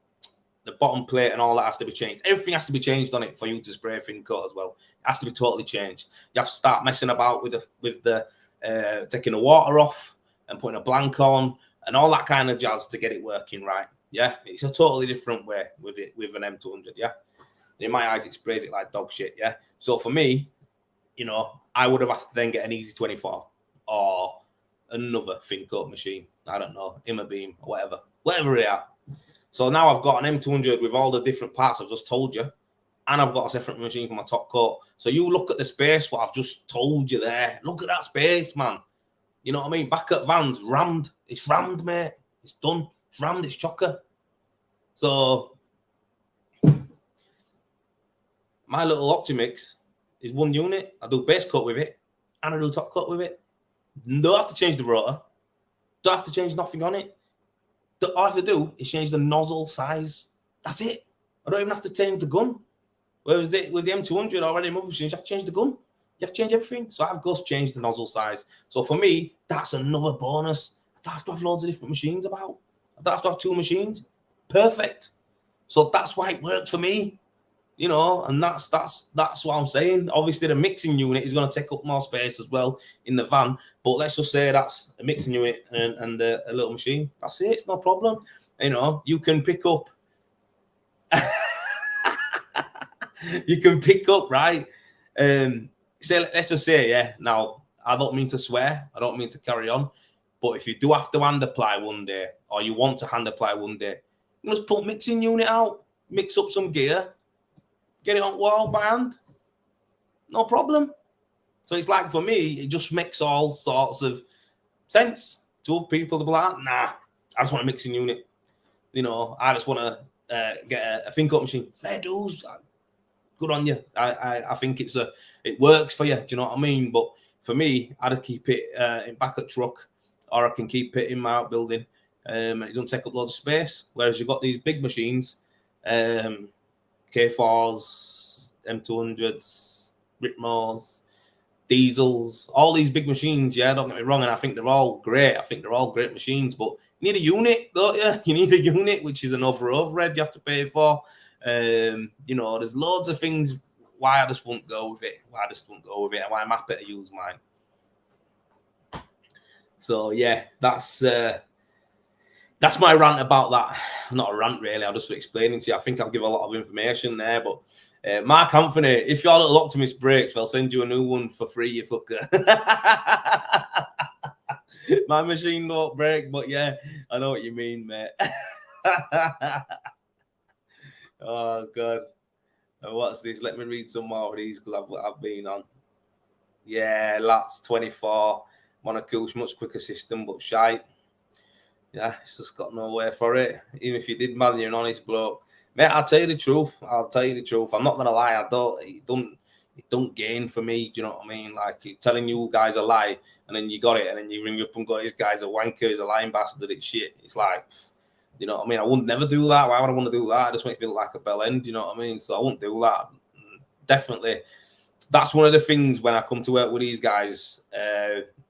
bottom plate and all that has to be changed. Everything has to be changed on it for you to spray Fincoat as well. It has to be totally changed. You have to start messing about with the taking the water off and putting a blank on and all that kind of jazz to get it working right. Yeah, it's a totally different way with an M200. Yeah, in my eyes, it sprays it like dog shit. Yeah, so for me, I would have had to then get an Easy 24 or another Fincoat machine. I don't know, Immerbeam or whatever they are. So now I've got an M200 with all the different parts I've just told you, and I've got a separate machine for my top coat. So you look at the space, what I've just told you there. Look at that space, man. You know what I mean? Back at Van's rammed. It's rammed, mate. It's done. It's rammed. It's chocker. So my little Optimix is one unit. I do base coat with it, and I do top coat with it. Don't have to change the rotor. Don't have to change nothing on it. All I have to do is change the nozzle size. That's it. I don't even have to change the gun. Whereas with the M200 already moving machines, you have to change the gun. You have to change everything. So I've just changed the nozzle size. So for me, that's another bonus. I don't have to have loads of different machines about. I don't have to have 2 machines. Perfect. So that's why it works for me. You know, and that's what I'm saying. Obviously, the mixing unit is going to take up more space as well in the van. But let's just say that's a mixing unit and a little machine. That's it. It's no problem. You know, you can pick up. You can pick up, right? Say, let's just say, yeah. Now, I don't mean to swear. I don't mean to carry on. But if you do have to hand apply one day, or you want to hand apply one day, you just put mixing unit out, mix up some gear, get it on wall by hand. No problem. So it's like, for me, it just makes all sorts of sense to other people to be like, nah, I just want a mixing unit. You know, I just want to get a think up machine. Fair dues. Good on you. I think it works for you. Do you know what I mean? But for me, I just keep it in back at truck, or I can keep it in my outbuilding. It doesn't take up loads of space. Whereas you've got these big machines, K4s, M200s, Ritmos, diesels, all these big machines. Yeah, don't get me wrong, and I think they're all great. I think they're all great machines, but you need a unit, don't you? You need a unit, which is an overhead you have to pay for. You know, there's loads of things why I just won't go with it. Why I'm happy to use mine. So yeah, that's my rant about that. Not a rant really. I'll just be explaining to you. I think I'll give a lot of information there, but Mark Anthony, if your little Optimist breaks, they'll send you a new one for free, you fucker. My machine won't break, but yeah, I know what you mean, mate. Oh god, what's this? Let me read some more of these because I've been on. Yeah, Lats 24 Monocool's much quicker system, but shite. Yeah, it's just got nowhere for it. Even if you did, man, you're an honest bloke, mate. I'll tell you the truth. I'm not gonna lie. It don't gain for me. Do you know what I mean? Like, telling you guys a lie, and then you got it, and then you ring up and go, "This guy's a wanker. He's a lying bastard. It's shit." It's like, you know what I mean? I would never do that. Why would I want to do that? It just makes me look like a bell end. You know what I mean? So I wouldn't do that. Definitely. That's one of the things when I come to work with these guys,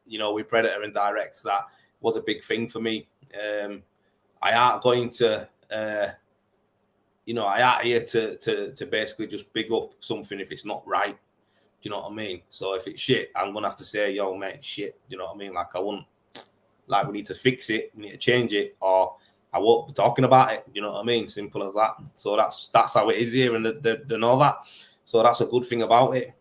you know, with Predator and Direct, that was a big thing for me. I aren't going to, you know, I aren't here to basically just big up something if it's not right. Do you know what I mean? So if it's shit, I'm going to have to say, yo, mate, shit. Do you know what I mean? Like, I wouldn't, like, we need to fix it, we need to change it, or I won't be talking about it. You know what I mean? Simple as that. So that's how it is here, and they know that. So that's a good thing about it.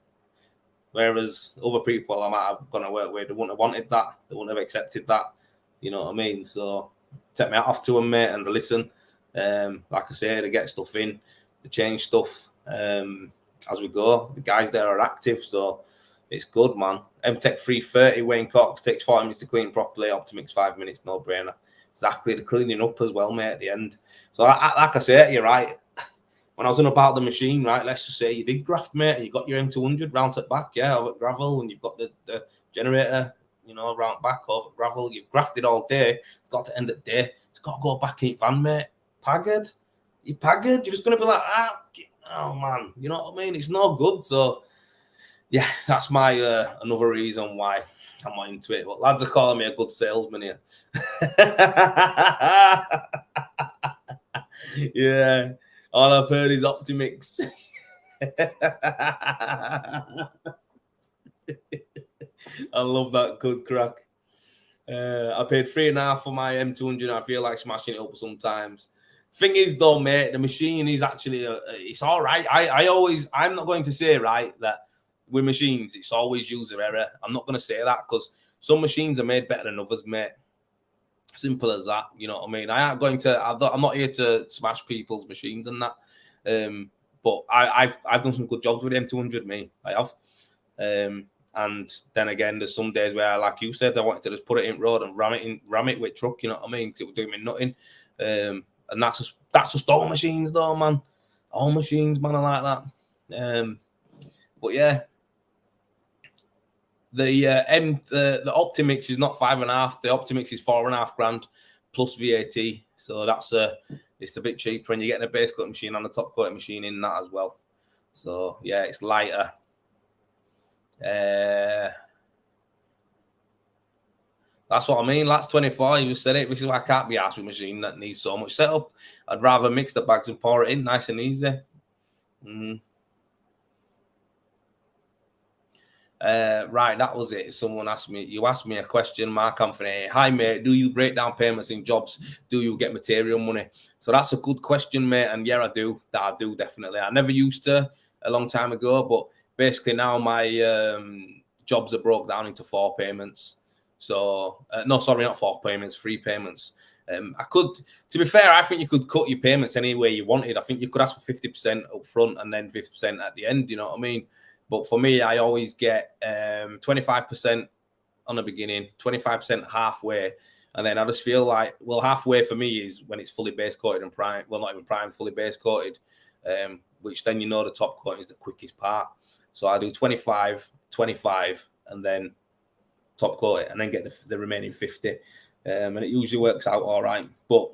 Whereas other people I might have gone to work with, they wouldn't have wanted that. They wouldn't have accepted that. You know what I mean? So take me off to them, mate, and they listen. Like I say, they get stuff in, they change stuff as we go. The guys there are active, so it's good, man. MTech 330, Wayne Cox, takes 40 minutes to clean properly. Optimix 5 minutes, no brainer. Exactly, the cleaning up as well, mate, at the end. So like I say, you're right. When I was on about the machine, right, let's just say you did graft, mate, and you got your M200 round at back, yeah, over at gravel, and you've got the generator, you know, round back over at gravel. You've grafted all day. It's got to end the day. It's got to go back in your van, mate. Pagged. You pagged. You're just going to be like, oh, man. You know what I mean? It's no good. So, yeah, that's my another reason why I'm not into it. But lads are calling me a good salesman here. Yeah. All I've heard is Optimix. I love that good crack. I paid $3.5 for my M200. I feel like smashing it up sometimes. Thing is, though, mate, the machine is actually it's all right. I'm not going to say, right, that with machines it's always user error. I'm not going to say that, because some machines are made better than others, mate. Simple as that. You know what I mean? I'm not here to smash people's machines and that. But I've done some good jobs with the M200, me. I have. And then again, there's some days where, like you said, I wanted to just put it in road and ram it with truck. You know what I mean? Because it was doing me nothing. And that's just all machines, though, man. All machines, man, are like that. But yeah, The Optimix is not 5.5. The Optimix is 4.5 grand plus VAT. So that's it's a bit cheaper, and you're getting a base coating machine and a top coating machine in that as well. So yeah, it's lighter. That's what I mean. That's 24. You said it. This is why I can't be asked with a machine that needs so much setup. I'd rather mix the bags and pour it in, nice and easy. Right, that was it. Someone asked me, you asked me a question, Mark Anthony. Hi, mate. Do you break down payments in jobs? Do you get material money? So that's a good question, mate. And yeah, I do. I do, definitely. I never used to a long time ago, but basically now my jobs are broke down into 4 payments. So, no, sorry, not 4 payments, 3 payments. I could, to be fair, I think you could cut your payments any way you wanted. I think you could ask for 50% up front and then 50% at the end, you know what I mean? But for me, I always get 25% on the beginning, 25% halfway. And then I just feel like, well, halfway for me is when it's fully base coated and prime. Well, not even prime, fully base coated, which then you know the top coating is the quickest part. So I do 25, 25, and then top coat it, and then get the remaining 50. And it usually works out all right. But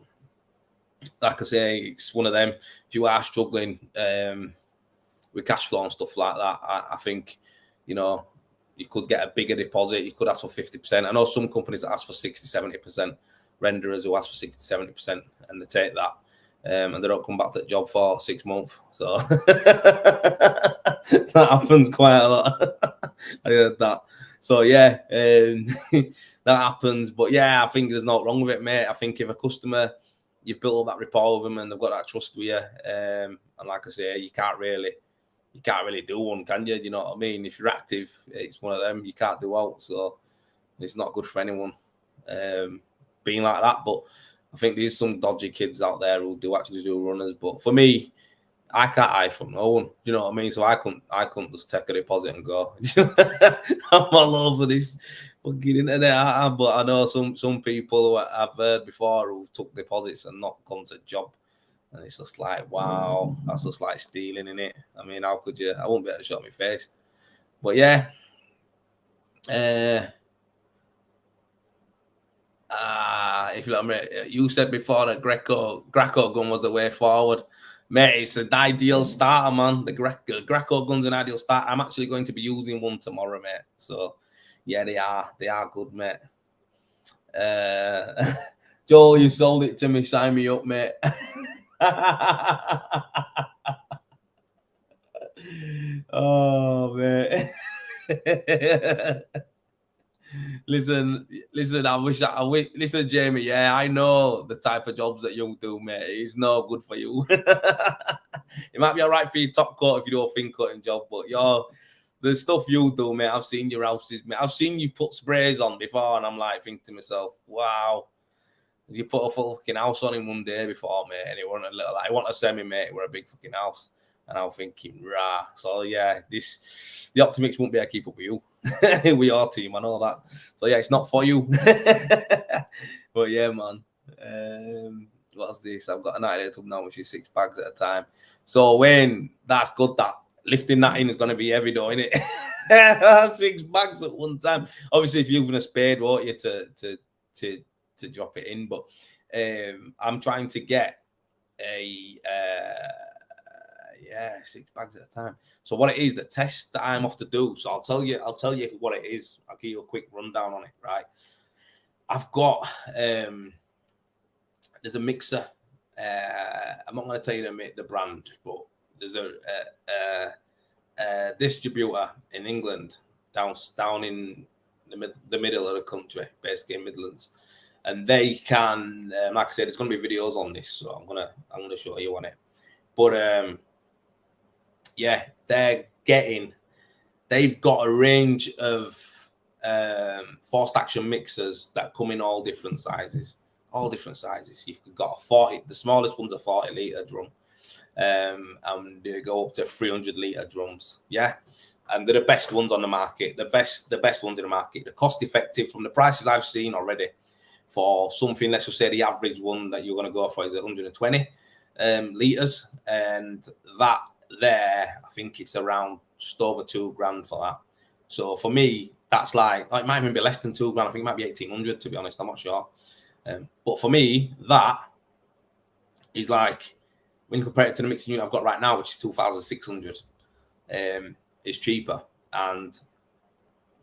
like I say, it's one of them. If you are struggling with cash flow and stuff like that, I think, you know, you could get a bigger deposit. You could ask for 50%. I know some companies that ask for 60, 70%, renderers who ask for 60, 70%, and they take that. And they don't come back to the job for 6 months. So that happens quite a lot. I heard that. So yeah, that happens. But yeah, I think there's not wrong with it, mate. I think if a customer, you've built up that rapport with them and they've got that trust with you, and like I say, you can't really do one, can you? You know what I mean? If you're active, it's one of them you can't do out. So it's not good for anyone being like that. But I think there's some dodgy kids out there who do actually do runners. But for me, I can't hide from no one. You know what I mean? So I couldn't just take a deposit and go. I'm all over this fucking internet. But I know some people who I've heard before who took deposits and not gone to job. And it's just like, wow, that's just like stealing, innit? I mean, how could you? I won't be able to show my face. But yeah. If you let me, you said before that Greco gun was the way forward. Mate, it's an ideal starter, man. The Greco gun's an ideal starter. I'm actually going to be using one tomorrow, mate. So, yeah, they are good, mate. Joel, you sold it to me. Sign me up, mate. Oh, mate. Listen, I wish, listen, Jamie, yeah, I know the type of jobs that you do, mate. It's no good for you. It might be all right for your top coat if you do a thin cutting job, but the stuff you do, mate, I've seen your houses, mate. I've seen you put sprays on before, and I'm like, thinking to myself, wow, you put a fucking house on in one day before, mate, and it wasn't a little, I want a semi, mate, we're a big fucking house. And I'm thinking, rah. So yeah, the Optimix won't be able to keep up with you. We are team, I know that. So yeah, it's not for you. But yeah, man. What's this? I've got a 98 tub now, which is 6 bags at a time. So when that's good, that lifting that in is going to be heavy, though, isn't it? 6 bags at one time. Obviously, if you're using a spade, won't you, to drop it in? But I'm trying to get a 6 bags at a time. So what it is, the test that I'm off to do. So I'll tell you what it is. I'll give you a quick rundown on it, right? I've got there's a mixer. I'm not going to tell you the brand, but there's a distributor in England down in the middle of the country, basically in Midlands, and they can, like I said, there's going to be videos on this, so I'm gonna show you on it. But yeah, they've got a range of forced action mixers that come in all different sizes. You've got a 40, the smallest one's a 40 litre drum, and they go up to 300 litre drums. Yeah, and they're the best ones on the market. The best ones in the market. They're cost effective from the prices I've seen already. For something, let's just say the average one that you're going to go for is 120 litres, and that there, I think it's around just over £2,000 for that. So for me, that's like it might even be less than £2,000. I think it might be 1,800 to be honest. I'm not sure. But for me, that is like when you compare it to the mixing unit I've got right now, which is 2,600. It's cheaper, and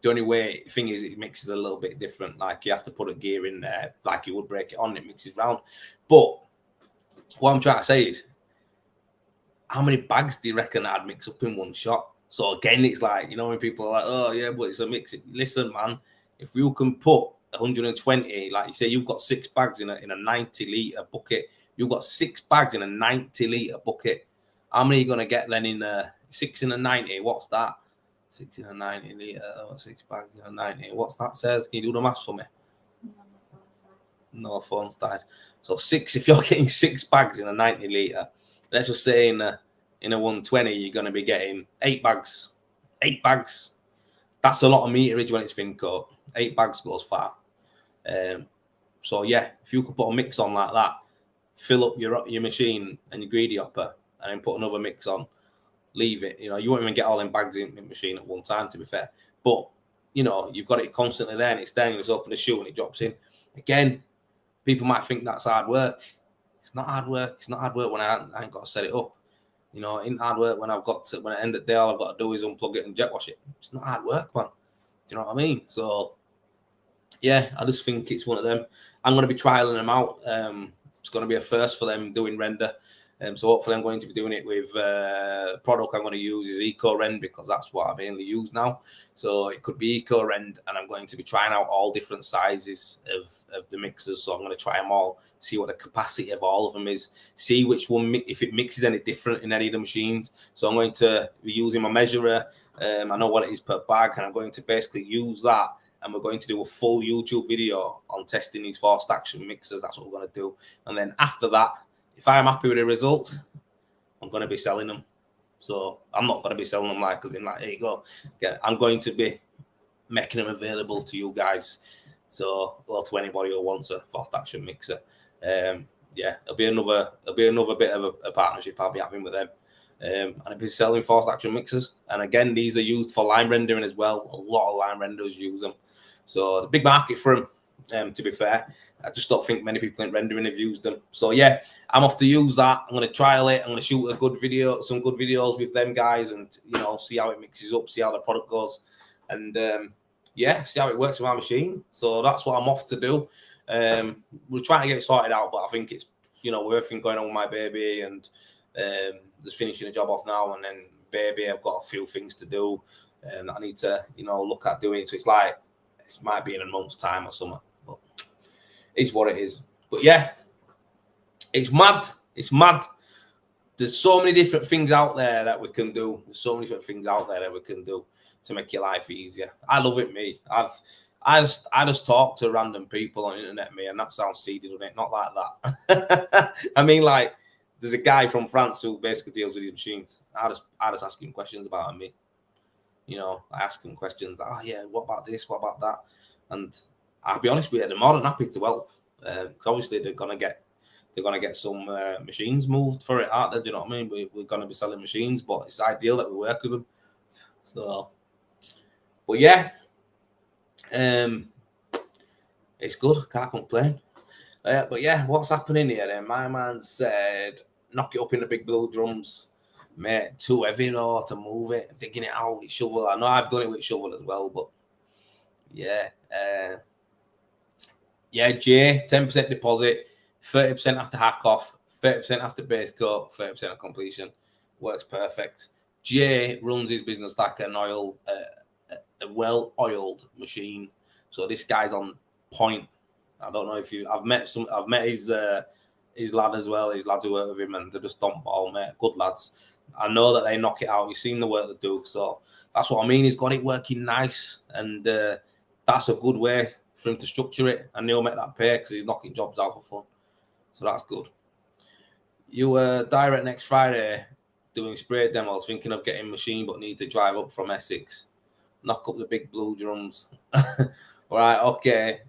the only thing is it mixes a little bit different. Like you have to put a gear in there, like you would break it on, it mixes round. But what I'm trying to say is, how many bags do you reckon I'd mix up in one shot? So again, it's like, you know, when people are like, oh yeah, but it's a mix. Listen, man, if you can put 120, like you say, you've got 6 bags in a 90-litre bucket. You've got 6 bags in a 90-litre bucket. How many are you going to get then in 6 in a 90? What's that? 6 in a 90-litre, 6 bags in a 90. What's that says? Can you do the maths for me? No, phone's died. So 6, if you're getting 6 bags in a 90-litre, let's just say in a 120, you're going to be getting 8 bags. 8 bags. That's a lot of meterage when it's fin coat. 8 bags goes far. So yeah, if you could put a mix on like that, fill up your machine and your greedy hopper, and then put another mix on, leave it. You know, you won't even get all them bags in the machine at one time, to be fair. But you know, you've got it constantly there, and it's there, and you just open the shoe and it drops in. Again, people might think that's hard work. It's not hard work. It's not hard work when I ain't got to set it up. You know, it ain't hard work when when I end the day, all I've got to do is unplug it and jet wash it. It's not hard work, man. Do you know what I mean? So yeah, I just think it's one of them. I'm going to be trialing them out. It's going to be a first for them doing render. So hopefully I'm going to be doing it with product I'm going to use is Eco Rend, because that's what I mainly use now. So it could be Eco Rend, and I'm going to be trying out all different sizes of the mixers. So I'm going to try them all, see what the capacity of all of them is, see which one, if it mixes any different in any of the machines. So I'm going to be using my measurer. I know what it is per bag, and I'm going to basically use that. And we're going to do a full YouTube video on testing these forced action mixers. That's what we're going to do. And then after that, if I'm happy with the results, I'm going to be selling them. So I'm not going to be selling them like, because in like, here you go. Yeah, I'm going to be making them available to you guys. So, well, to anybody who wants a forced action mixer. Yeah, it'll be another bit of a partnership I'll be having with them. And I'll be selling forced action mixers. And again, these are used for line rendering as well. A lot of line renderers use them. So the big market for them, to be fair. I just don't think many people in rendering have used them. So yeah, I'm off to use that. I'm going to trial it. I'm going to shoot some good videos with them guys, and you know, see how it mixes up, see how the product goes, and yeah, see how it works with my machine. So that's what I'm off to do. We're trying to get it sorted out, but I think it's, you know, with everything going on with my baby and just finishing the job off now, and then baby, I've got a few things to do, and I need to, you know, look at doing. So it's like, it might be in a month's time or something, but it's what it is. But yeah, it's mad. It's mad. There's so many different things out there that we can do. There's so many different things out there that we can do to make your life easier. I love it, me. I just talk to random people on the internet, me, and that sounds seedy, doesn't it? Not like that. I mean, like, there's a guy from France who basically deals with these machines. I just ask him questions about me. You know, I ask him questions. Oh yeah, what about this? What about that? And I'll be honest with you, they're more than happy to help. Obviously, they're gonna get some machines moved for it, aren't they? Do you know what I mean? We're gonna be selling machines, but it's ideal that we work with them. So, but yeah, it's good. Can't complain. But yeah, what's happening here? Then my man said, knock it up in the big blue drums. Mate, too heavy, though, to move it, digging it out with shovel. I know I've done it with shovel as well, but yeah. Yeah, Jay, 10% deposit, 30% after hack off, 30% after base coat, 30% of completion. Works perfect. Jay runs his business like a well-oiled machine. So this guy's on point. I don't know if I've met his lad as well, his lads who work with him, and they're just on ball, mate. Good lads. I know that they knock it out. You've seen the work they do. So that's what I mean. He's got it working nice. And that's a good way for him to structure it. And he'll make that pay because he's knocking jobs out for fun. So that's good. You were direct next Friday doing spray demos, thinking of getting machine, but need to drive up from Essex. Knock up the big blue drums. All right, okay.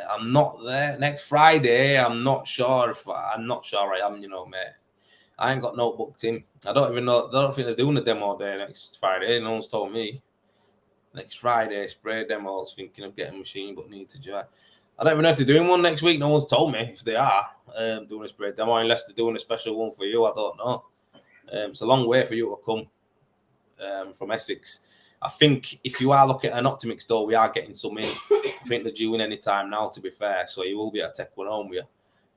I'm not there next Friday. I'm not sure I am, you know, mate. I ain't got no booked in. I don't even know. I don't think they're doing a demo day next Friday. No one's told me. Next Friday, spray demos. Thinking of getting a machine, but need to try. I don't even know if they're doing one next week. No one's told me if they are doing a spray demo, unless they're doing a special one for you. I don't know. It's a long way for you to come from Essex. I think if you are looking at an Optimix store, we are getting some in. I think they're due in any time now, to be fair. So you will be able to take one home with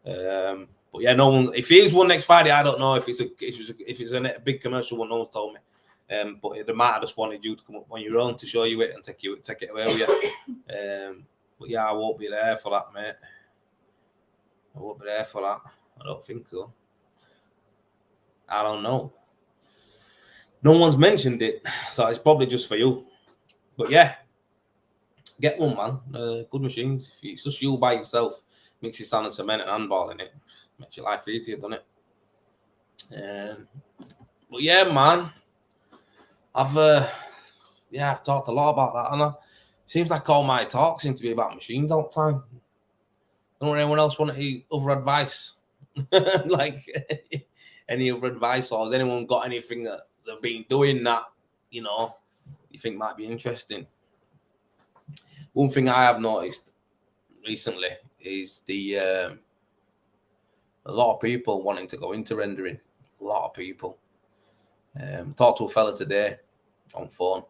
you. But yeah, no one. If it is one next Friday, I don't know if it's a big commercial one. No one's told me. But they might have just wanted you to come up on your own to show you it and take it away with you. But yeah, I won't be there for that, mate. I won't be there for that. I don't think so. I don't know. No one's mentioned it, so it's probably just for you. But yeah, get one, man. Good machines. If it's just you by yourself, mix your sand and cement and handball in it. Makes your life easier, doesn't it? But yeah, man. I've talked a lot about that, and it seems like all my talks seem to be about machines all the time. Don't anyone else want any other advice? Like any other advice, or has anyone got anything that they've been doing that you think might be interesting? One thing I have noticed recently is a lot of people wanting to go into rendering. A lot of people. Talked to a fella today on phone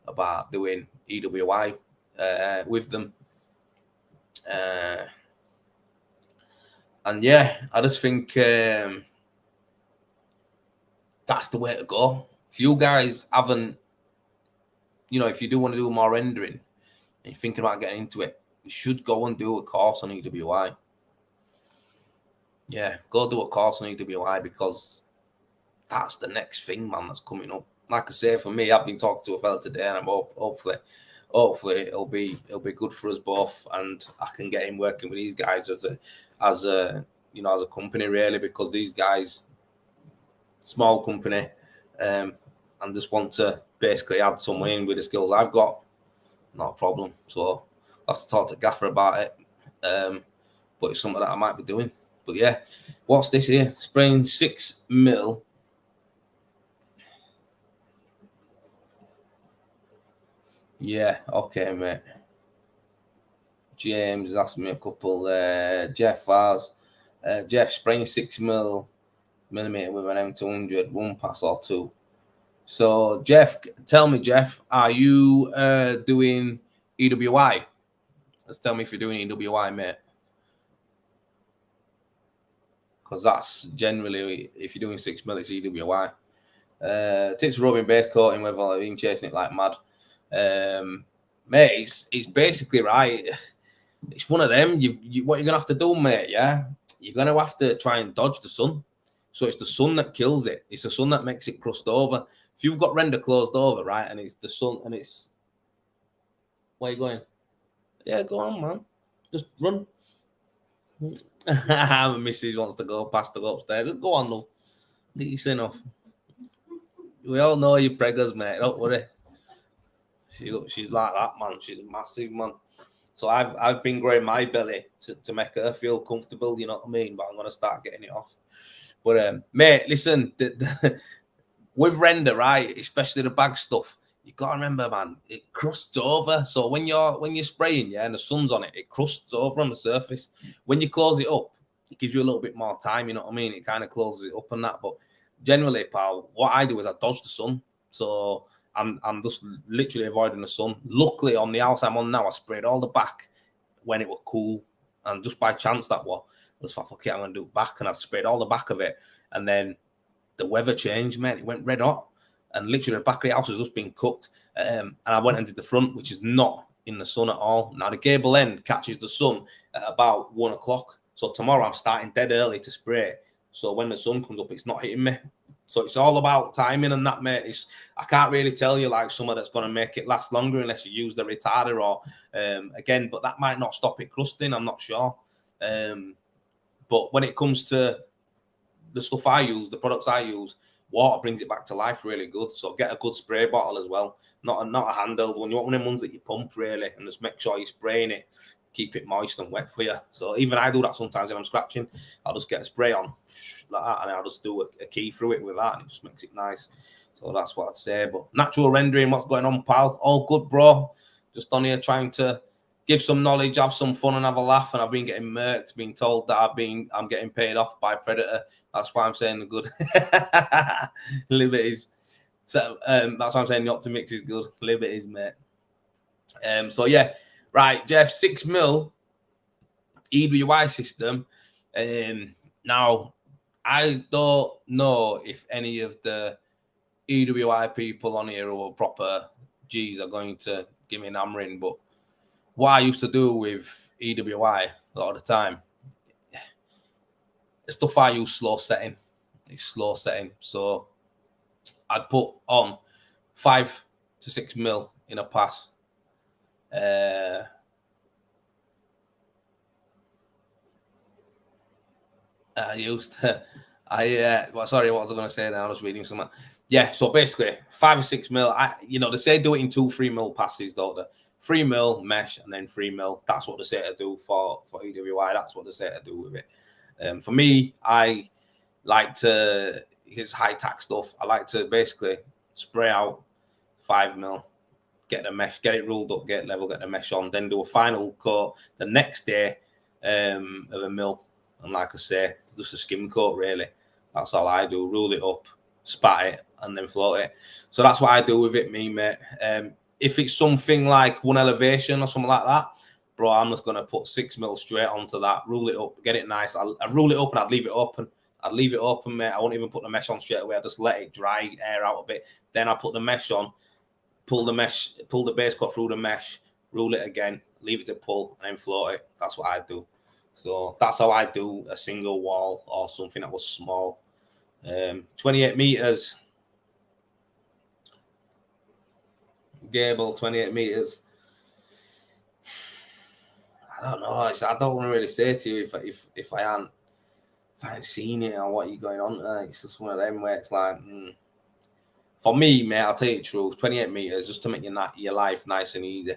about doing EWI with them. And yeah, I just think that's the way to go. If you guys haven't, if you do want to do more rendering and you're thinking about getting into it, you should go and do a course on EWI. Yeah, go do a course on EWI, because that's the next thing, man, that's coming up. Like I say, for me, I've been talking to a fella today, and I'm hopefully it'll be good for us both, and I can get him working with these guys as a company, really, because these guys, small company, and just want to basically add someone in with the skills I've got. Not a problem. So I'll have to talk to Gaffer about it. But it's something that I might be doing. But yeah, what's this here? Spraying 6mm. Yeah, okay, mate. James asked me a couple. Jeff has. Jeff, spraying 6mm with an M200, one pass or two. So, Jeff, tell me, Jeff, are you doing EWI? Let's tell me if you're doing EWI, mate. Because that's generally, if you're doing 6mm, it's EWI. Tips rubbing base coating, whether I've been chasing it like mad. Mate, it's basically right. It's one of them. What you're going to have to do, mate, yeah? You're going to have to try and dodge the sun. So it's the sun that kills it. It's the sun that makes it crust over. If you've got render closed over, right, and it's the sun, and it's... Where are you going? Yeah, go on, man. Just run. My missus wants to go past to go upstairs. Just go on, love. Get your sin off. We all know you're preggers, mate. Don't worry. She's like that, man. She's a massive, man. So I've been growing my belly to make her feel comfortable, you know what I mean? But I'm going to start getting it off. But, mate, listen, with render, right, especially the bag stuff, you got to remember, man, it crusts over. So when you're spraying, yeah, and the sun's on it, it crusts over on the surface. When you close it up, it gives you a little bit more time, you know what I mean? It kind of closes it up and that. But generally, pal, what I do is I dodge the sun. So I'm just literally avoiding the sun. Luckily, on the house I'm on now, I sprayed all the back when it was cool. And just by chance that was, I was like, fuck it, I'm going to do it back. And I've sprayed all the back of it. And then the weather changed, man. It went red hot. And literally the back of the house has just been cooked. And I went and did the front, which is not in the sun at all. Now, the gable end catches the sun at about 1 o'clock. So tomorrow I'm starting dead early to spray. So when the sun comes up, it's not hitting me. So it's all about timing and that, mate. I can't really tell you like something that's going to make it last longer unless you use the retarder or again, but that might not stop it crusting. I'm not sure. But when it comes to the stuff I use, the products I use, water brings it back to life really good. So get a good spray bottle as well. Not a handheld one. You want one of them ones that you pump really and just make sure you're spraying it keep it moist and wet for you. So even I do that sometimes when I'm scratching. I'll just get a spray on like that, and I'll just do a key through it with that, and it just makes it nice. So that's what I'd say. But natural rendering, what's going on, pal? All good, bro. Just on here trying to give some knowledge, have some fun, and have a laugh. And I've been getting murked, being told that I'm getting paid off by Predator. That's why I'm saying the good. Liberties. So that's why I'm saying the Optimix is good. Liberties, mate. So yeah, right, Jeff, 6 mil EWI system. Now I don't know if any of the EWI people on here who are proper G's are going to give me an hammering, but what I used to do with EWI a lot of the time, the stuff I use slow setting. It's slow setting. So I'd put on 5 to 6 mil in a pass. Sorry, what was I going to say then? I was reading something. Yeah, so basically 5 or 6 mil. They say do it in 2-3 mil passes, don't they? 3 mil mesh and then 3 mil. That's what they say to do for EWI. That's what they say to do with it. For me, I like to, it's high tack stuff. I like to basically spray out 5 mil, get the mesh, get it ruled up, get level, get the mesh on, then do a final coat the next day of a mil. And like I say, just a skim coat, really. That's all I do. Rule it up, spat it, and then float it. So that's what I do with it, me, mate. If it's something like 1 elevation or something like that, bro, I'm just going to put 6 mil straight onto that, rule it up, get it nice. I'd rule it up and I'd leave it open. Mate. I won't even put the mesh on straight away. I just let it dry, air out a bit. Then I put the mesh on, pull the base coat through the mesh, rule it again, leave it to pull, and then float it. That's what I do. So that's how I do a single wall or something that was small. 28 meters. Gable, 28 meters. I don't know. I don't want to really say to you if I haven't seen it or what you're going on. It's just one of them where it's like, for me, mate, I'll tell you the truth. 28 meters just to make your life nice and easy.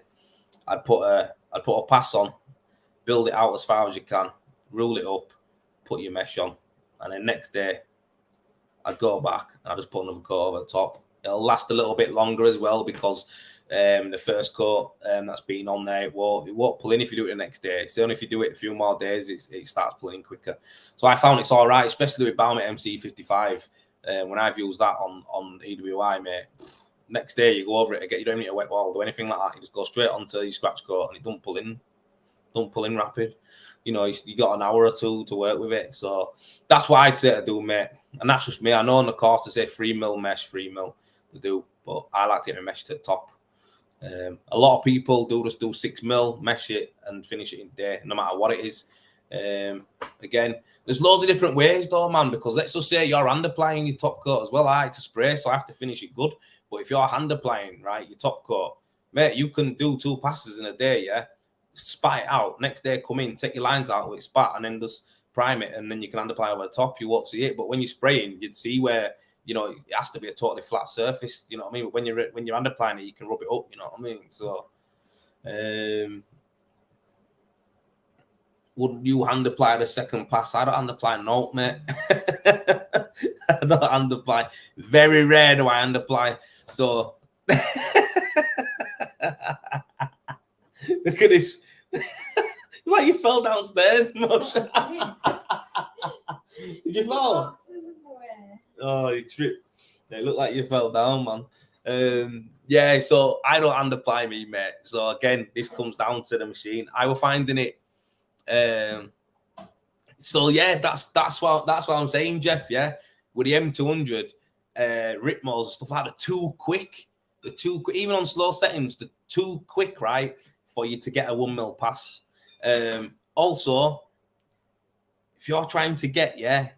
I'd put a pass on, build it out as far as you can, rule it up, put your mesh on, and then next day I'd go back and I'd just put another coat over the top. It'll last a little bit longer as well because the first coat that's been on there, it won't pull in if you do it the next day. It's only if you do it a few more days, it starts pulling quicker. So I found it's all right, especially with Balmet MC55. When I've used that on EWI, mate, next day you go over it again. You don't need a wet wall, do anything like that. You just go straight onto your scratch coat and it don't pull in rapid. You got an hour or two to work with it. So that's what I'd say to do, mate. And that's just me. I know on the course to say 3 mil mesh, 3 mil to do, but I like to get my mesh to the top. A lot of people just do 6 mil, mesh it and finish it in a day, no matter what it is. Again, there's loads of different ways though, man, because let's just say you're hand applying your top coat as well. I like to spray, so I have to finish it good. But if you're hand applying, right, your top coat, mate, you can do 2 passes in a day, yeah? Spat it out. Next day, come in, take your lines out with spat, and then just prime it, and then you can hand apply over the top. You won't see it. But when you're spraying, you'd see where, it has to be a totally flat surface. You know what I mean? But when you're hand applying it, you can rub it up. You know what I mean? So, wouldn't you hand apply the second pass? I don't hand apply no, mate. I don't hand apply. Very rare do I hand apply. So look at this. It's like you fell downstairs, Mosh. Did you fall? Oh, you tripped. It looked like you fell down, man. Yeah, so I don't hand apply me, mate. So again, this comes down to the machine. I was finding it. So yeah, that's what I'm saying, Jeff. Yeah, with the M200, Ritmos stuff like the too quick, even on slow settings, the too quick, right, for you to get a 1 mil pass. Also, if you're trying to get a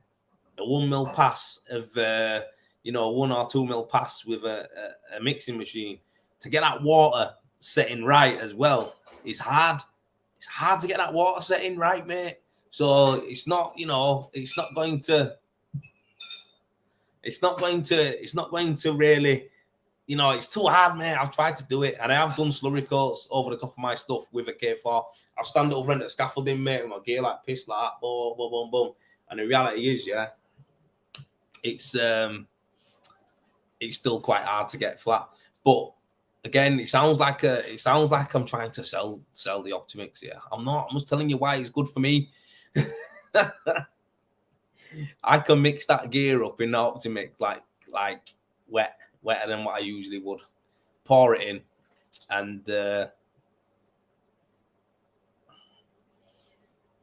1 mil pass of 1 or 2 mil pass with a mixing machine, to get that water setting right as well is hard. It's hard to get that water setting right, mate. So it's not going to really you know, it's too hard, mate. I've tried to do it, and I have done slurry coats over the top of my stuff with a K4. I'll stand over into the scaffolding, mate, with my gear like piss like that, boom, boom, boom, boom. And the reality is, yeah, it's still quite hard to get flat. But again, it sounds like I'm trying to sell the Optimics here. I'm not. I'm just telling you why it's good for me. I can mix that gear up in the Optimic like wetter than what I usually would. Pour it in, and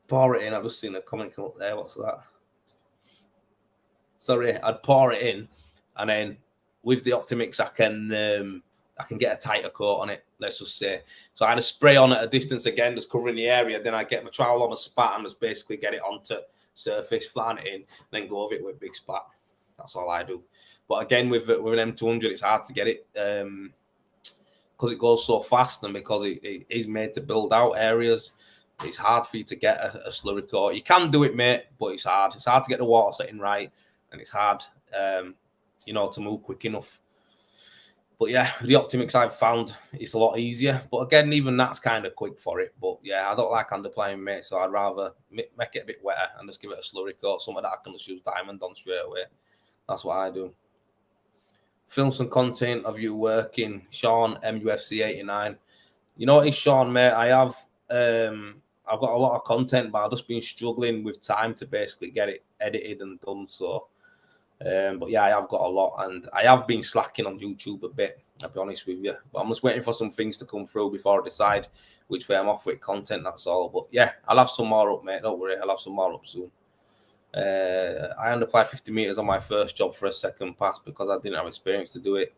pour it in. I've just seen a comment come up there. What's that? Sorry, I'd pour it in, and then with the Optimics, I can get a tighter coat on it. Let's just say. So I had a spray on at a distance again, just covering the area. Then I get my trowel on my spat and just basically get it onto surface, flatten it in, then go over it with a big spat. That's all I do. But again, with an M200, it's hard to get it because it goes so fast, and because it is made to build out areas. It's hard for you to get a slurry coat. You can do it, mate, but it's hard. It's hard to get the water setting right, and it's hard, you know, to move quick enough. But yeah, the Optimics I've found it's a lot easier. But again, even that's kind of quick for it. But yeah, I don't like underplaying, mate, so I'd rather make it a bit wetter and just give it a slurry coat, something that I can just use diamond on straight away. That's what I do. Film some content of you working, Sean, MUFC 89. You know what is, Sean, mate? I've got a lot of content, but I've just been struggling with time to basically get it edited and done. So, but yeah, I have got a lot, and I have been slacking on YouTube a bit, I'll be honest with you. But I'm just waiting for some things to come through before I decide which way I'm off with content, that's all. But yeah, I'll have some more up, mate. Don't worry, I'll have some more up soon. I underapplied 50 meters on my first job for a second pass because I didn't have experience to do it.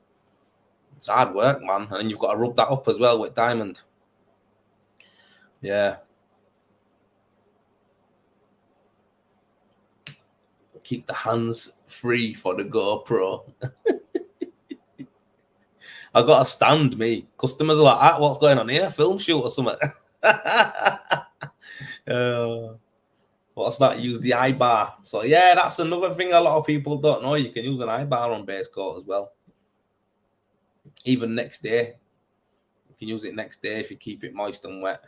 It's hard work, man. And then you've got to rub that up as well with diamond. Yeah. Keep the hands free for the GoPro. I got a stand, me. Customers are like, what's going on here? Film shoot or something. What's that? Use the I-bar. So yeah, that's another thing a lot of people don't know. You can use an I-bar on base coat as well. Even next day. You can use it next day if you keep it moist and wet.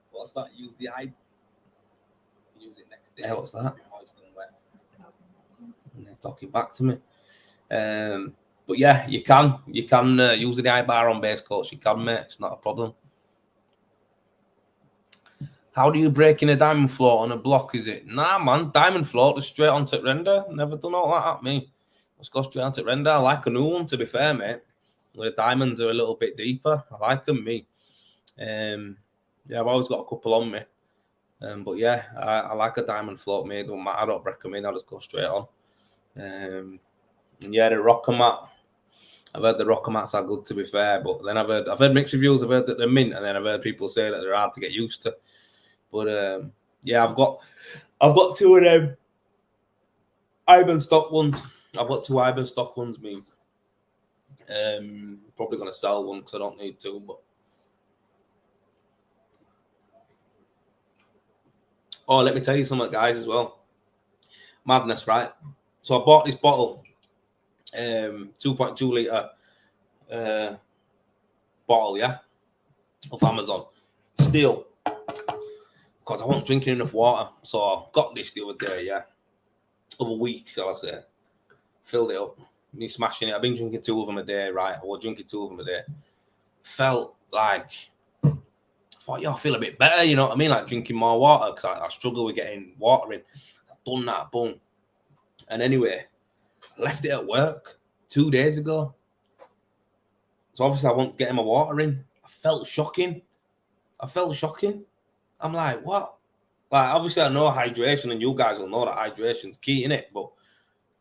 What's that? Use the I-bar. Use it next day. What's that? Moist and wet. And they're talking back to me. But yeah, you can use the I-bar on base coats. You can, mate. It's not a problem. How do you break in a diamond float on a block? Is it? Nah, man. Diamond float is straight onto render. Never done all that at me. Let's go straight onto render. I like a new one, to be fair, mate. Where the diamonds are a little bit deeper. I like them, me. Yeah, I've always got a couple on me. But yeah, I like a diamond float, mate. Don't matter. I don't break them in. I just go straight on. And yeah, the rocker mat. I've heard the rocker mats are good, to be fair. But then I've heard mixed reviews. I've heard that they're mint, and then I've heard people say that they're hard to get used to. But yeah, I've got two of them Iban stock ones. I've got two Iban stock ones, me. Probably gonna sell one because I don't need to, but oh, let me tell you something, guys, as well. Madness, right? So I bought this bottle, 2.2 litre bottle, yeah, off Amazon. Steel. Because I wasn't drinking enough water. So I got this the other day, yeah. Other week, shall I say. Filled it up. Me smashing it. I've been drinking 2 of them a day, right? I was drinking 2 of them a day. Felt like, I thought, yeah, I feel a bit better, you know what I mean? Like drinking more water, because I struggle with getting water in. I've done that, boom. And anyway, I left it at work 2 days ago. So obviously I wasn't getting my water in. I felt shocking. I'm like, what? Like, obviously I know hydration, and you guys will know that hydration's key, innit? But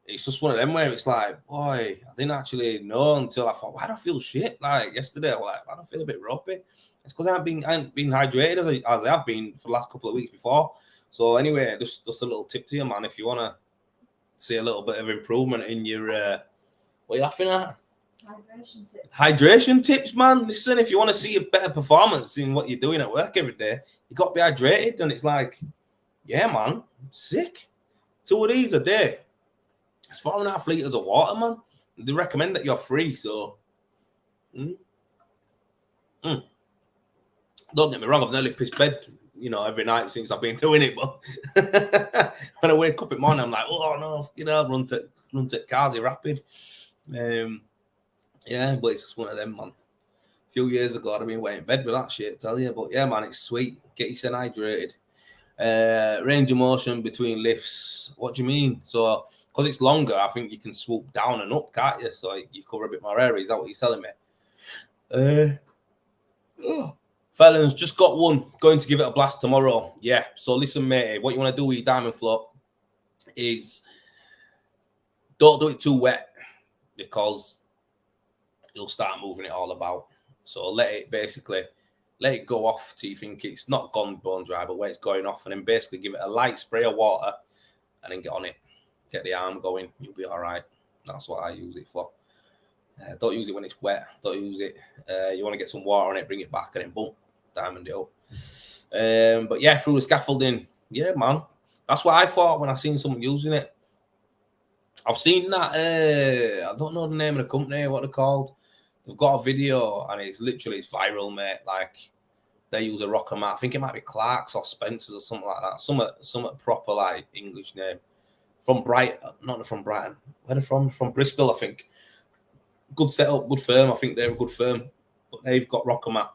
it's just one of them where it's like, boy, I didn't actually know until I thought, why do I feel shit? Like yesterday, I was like, why do I feel a bit ropey? It's because I haven't been hydrated as I have been for the last couple of weeks before. So anyway, just a little tip to you, man. If you want to see a little bit of improvement in your, what are you laughing at? Hydration tips, man. Listen, if you want to see a better performance in what you're doing at work every day, you got to be hydrated. And it's like, yeah, man, sick. 2 of these a day. It's 4.5 litres of water, man. They recommend that you're free, so. Don't get me wrong, I've nearly pissed bed, every night since I've been doing it. But when I wake up in the morning, I'm like, oh no, run to Kazi Rapid. Yeah, but it's just one of them, man. A few years ago, I'd have been waiting in bed with that shit, tell you. But yeah, man, it's sweet. Get yourself hydrated. Range of motion between lifts. What do you mean? So, because it's longer, I think you can swoop down and up, can't you? So you cover a bit more area. Is that what you're telling me? Felons, just got one. Going to give it a blast tomorrow. Yeah. So listen, mate. What you want to do with your diamond float is don't do it too wet because you'll start moving it all about. So let it go off till you think it's not gone bone dry, but where it's going off, and then basically give it a light spray of water and then get on it. Get the arm going. You'll be all right. That's what I use it for. Don't use it when it's wet. Don't use it. You want to get some water on it, bring it back, and then boom, diamond it up. But yeah, through the scaffolding. Yeah, man. That's what I thought when I seen someone using it. I've seen that. I don't know the name of the company, what they're called. They've got a video and it's viral, mate. Like they use a rocker mat. I think it might be Clark's or Spencer's or something like that. Somewhat proper like English name. From Brighton, not from Brighton. Where they're from? From Bristol, I think. Good setup, good firm. I think they're a good firm, but they've got rocker mat,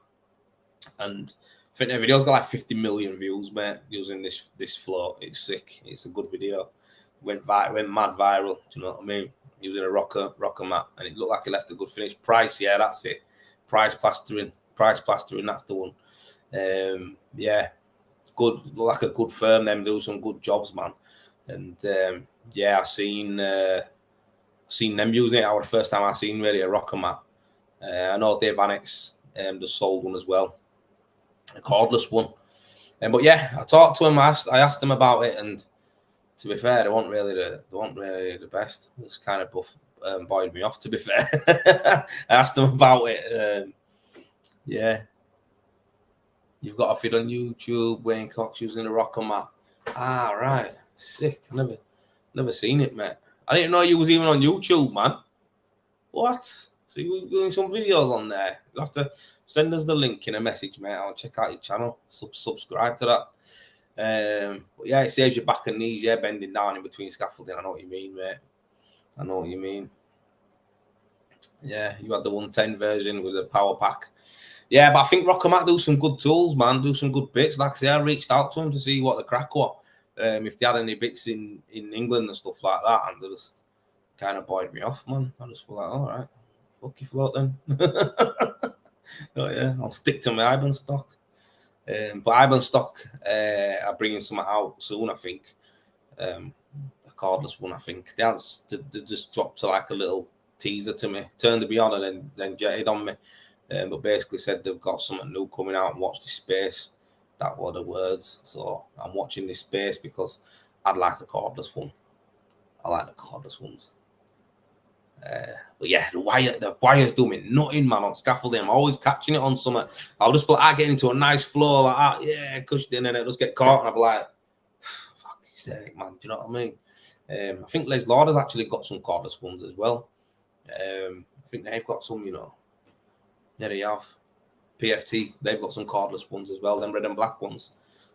and I think their video's got like 50 million views, mate. Using this float, it's sick. It's a good video. Went mad viral. Do you know what I mean? Using a rocker mat, and it looked like it left a good finish. Price, yeah, that's it. Price plastering, that's the one. Yeah, it's good. Look like a good firm. Them do some good jobs, man. And yeah, I seen them using it. That was the first time I seen really a rocker mat. I know Dave Annex just sold one as well, a cordless one. But yeah, I talked to him. I asked them about it, and to be fair, they weren't really the best. It's kind of buoyed me off. To be fair, I asked them about it. Yeah, you've got a feed on YouTube. Wayne Cox using a rocker mat. Ah, right, sick. Never seen it, mate. I didn't know you was even on YouTube, man. What? So you were doing some videos on there. You'll have to send us the link in a message, mate. I'll check out your channel. Subscribe to that. But yeah, it saves your back and knees, yeah, bending down in between scaffolding. I know what you mean, mate. I know what you mean. Yeah, you had the 110 version with the power pack. Yeah, but I think Rocker Mac do some good tools, man. Do some good bits. Like I say, I reached out to him to see what the crack was. If they had any bits in England and stuff like that, and they just kind of buoyed me off, man. I just was like, all right, fuck your float then. Oh yeah, I'll stick to my Iban stock. But Iban stock, are bringing some out soon, I think. A cordless one, I think. They just dropped like a little teaser to me, turned to be on, and then jetted on me. But basically said they've got something new coming out and watch this space. That were the words. So I'm watching this space because I'd like a cordless one. I like the cordless ones. But yeah, the wire's doing me nothing, man, on scaffolding. I'm always catching it on something. I'll just be like, get into a nice flow like that. Yeah, cushion, and it just get caught, and I'll be like, fuck, sake, man. Do you know what I mean? I think Les Lord has actually got some cordless ones as well. I think they've got some, Yeah, they have. PFT, they've got some cordless ones as well, them red and black ones.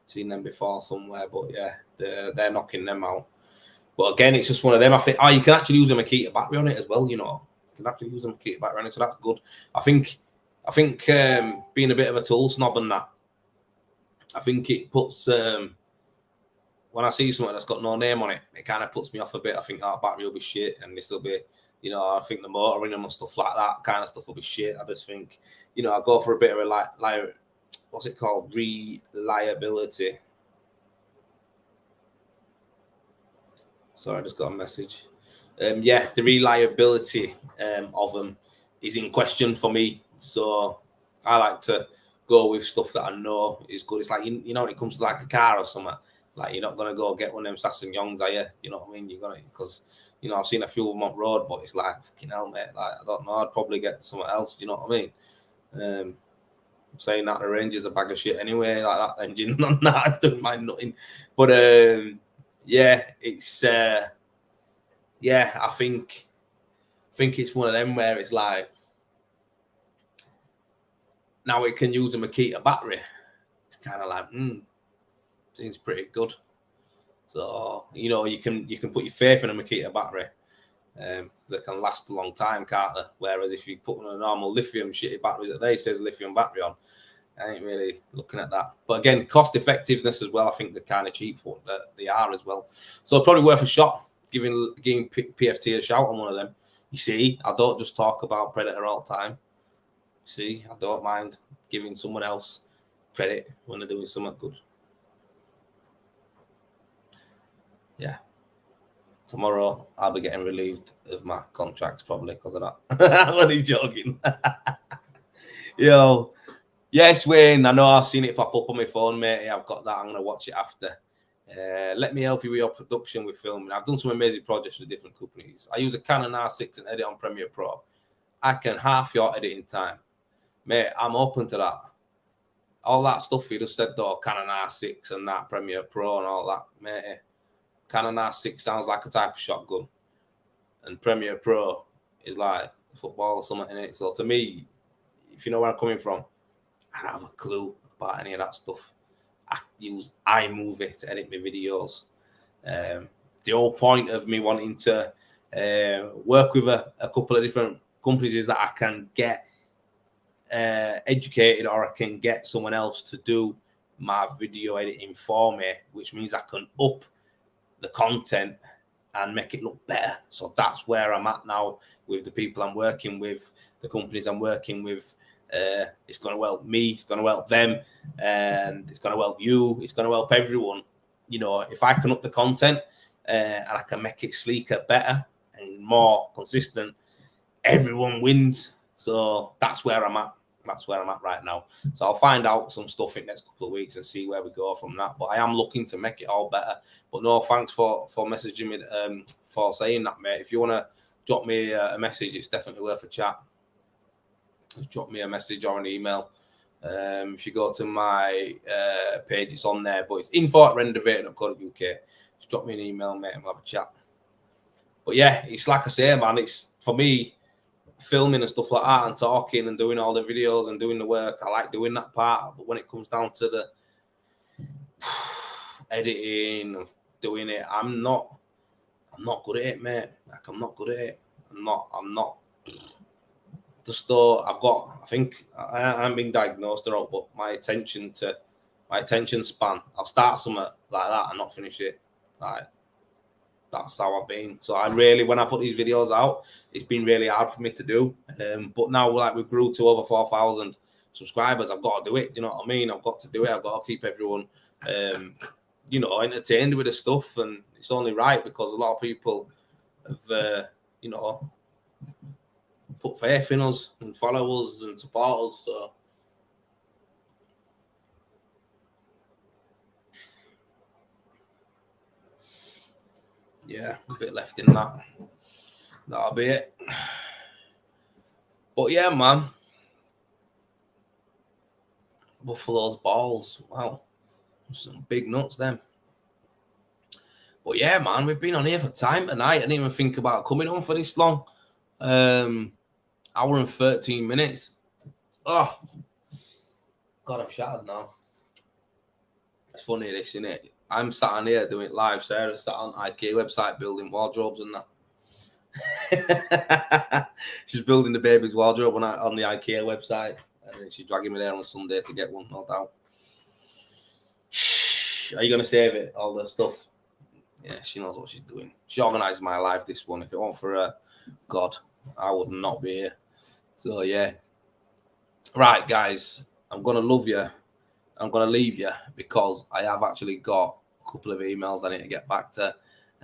Seen them before somewhere, but yeah, they're knocking them out. But again, it's just one of them. I think, you can actually use a Makita battery on it as well, You can actually use a Makita battery on it, so that's good. I think being a bit of a tool snob and that, I think it puts, when I see something that's got no name on it, it kind of puts me off a bit. I think our battery will be shit, and this will be, I think the motor in them and stuff like that kind of stuff will be shit. I just think, I go for a bit of a what's it called? Reliability. Sorry, I just got a message. Yeah, the reliability of them is in question for me. So I like to go with stuff that I know is good. It's like, when it comes to like a car or something, like you're not going to go get one of them Sassen Youngs, are you? You know what I mean? You're going to, because, I've seen a few of them on road, but it's like, fucking hell, mate. Like, I don't know. I'd probably get something else. Do you know what I mean? I'm saying that the range is a bag of shit anyway. Like that engine on that, I don't mind nothing. But yeah, it's yeah, I think it's one of them where it's like now it can use a Makita battery. It's kind of like, seems pretty good. So you know, you can put your faith in a Makita battery. That can last a long time, can't they? Whereas if you put on a normal lithium shitty batteries that they says lithium battery on, I ain't really looking at that. But again, cost effectiveness as well. I think they're kind of cheap for what they are as well. So probably worth a shot giving PFT a shout on one of them. You see, I don't just talk about Predator all the time. See, I don't mind giving someone else credit when they're doing something good. Yeah. Tomorrow, I'll be getting relieved of my contract probably because of that. I'm only joking. Yo, yes, Wayne. I know I've seen it pop up on my phone, mate. I've got that. I'm going to watch it after. Let me help you with your production with filming. I've done some amazing projects with different companies. I use a Canon R6 and edit on Premiere Pro. I can half your editing time. Mate, I'm open to that. All that stuff you just said, though, Canon R6 and that Premiere Pro and all that, mate. Canon R6 sounds like a type of shotgun, and Premiere Pro is like football or something in it. So to me, if you know where I'm coming from, I don't have a clue about any of that stuff. I use iMovie to edit my videos. The whole point of me wanting to work with a couple of different companies is that I can get educated, or I can get someone else to do my video editing for me, which means I can up the content and make it look better. So that's where I'm at now with the people I'm working with, the companies I'm working with. It's going to help me, it's going to help them, and it's going to help you, it's going to help everyone. You know, if I can up the content and I can make it sleeker, better, and more consistent, everyone wins. So that's where I'm at. That's where I'm at right now. So I'll find out some stuff in the next couple of weeks and see where we go from that. But I am looking to make it all better. But no, thanks for messaging me, for saying that, mate. If you want to drop me a message, it's definitely worth a chat. Just drop me a message or an email. If you go to my page, it's on there. But it's info@rendervate.co.uk. Just drop me an email, mate, and we'll have a chat. But yeah, it's like I say, man, it's for me, filming and stuff like that and talking and doing all the videos and doing the work. I like doing that part. But when it comes down to the editing and doing it, I'm not good at it, mate. Like, I'm not good at it. I'm not. Just though I think I haven't been diagnosed or all, but my attention span, I'll start something like that and not finish it. Like, that's how I've been. So when I put these videos out, it's been really hard for me to do. But now, like, we grew to over 4,000 subscribers. I've got to do it. You know what I mean? I've got to do it. I've got to keep everyone, entertained with the stuff. And it's only right because a lot of people have, put faith in us and follow us and support us. So yeah, a bit left in that. That'll be it. But yeah, man. Buffalo's balls. Wow. Some big nuts, them. But yeah, man, we've been on here for time tonight. I didn't even think about coming on for this long. Hour and 13 minutes. Oh, God, I'm shattered now. It's funny, this, isn't it? I'm sat on here doing it live. Sarah's sat on IKEA website building wardrobes and that. She's building the baby's wardrobe on the IKEA website. And then she's dragging me there on Sunday to get one, no doubt. Are you going to save it, all the stuff? Yeah, she knows what she's doing. She organised my life, this one. If it weren't for her, God, I would not be here. So, yeah. Right, guys, I'm going to love you. I'm going to leave you because I have actually got a couple of emails I need to get back to.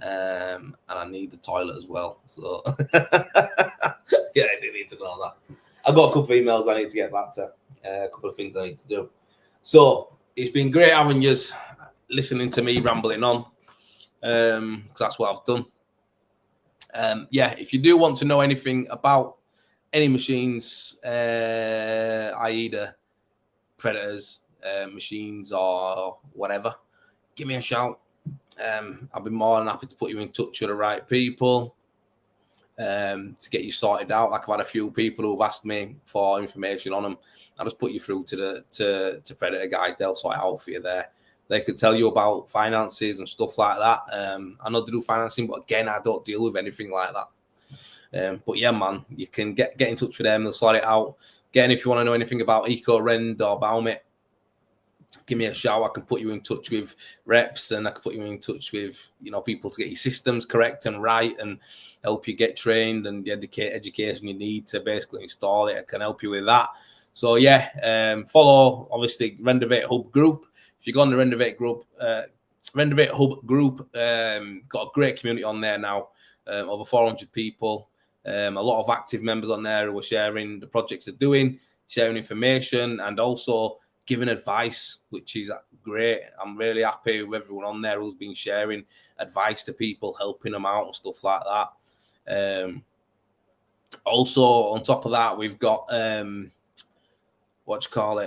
And I need the toilet as well. So, yeah, I do need to know that. I've got a couple of emails I need to get back to. A couple of things I need to do. So, it's been great having you listening to me rambling on. Because that's what I've done. Yeah, if you do want to know anything about any machines, i.e. the Predators, machines or whatever, give me a shout. I'll be more than happy to put you in touch with the right people. to get you sorted out. Like I've had a few people who've asked me for information on them. I just put you through to Predator guys. They'll sort it out for you there. They could tell you about finances and stuff like that. I know they do financing, but again, I don't deal with anything like that. But yeah, man, you can get in touch with them. They'll sort it out. Again, if you want to know anything about Eco Rend or Baumit, give me a shout. I can put you in touch with reps, and I can put you in touch with, you know, people to get your systems correct and right and help you get trained and the education you need to basically install it. I can help you with that. So yeah, follow obviously Rendervate Hub group. If you go on the Rendervate group, Rendervate Hub group, got a great community on there now, over 400 people, a lot of active members on there who are sharing the projects they're doing, sharing information, and also giving advice, which is great. I'm really happy with everyone on there who's been sharing advice to people, helping them out and stuff like that. Also, on top of that, we've got I've got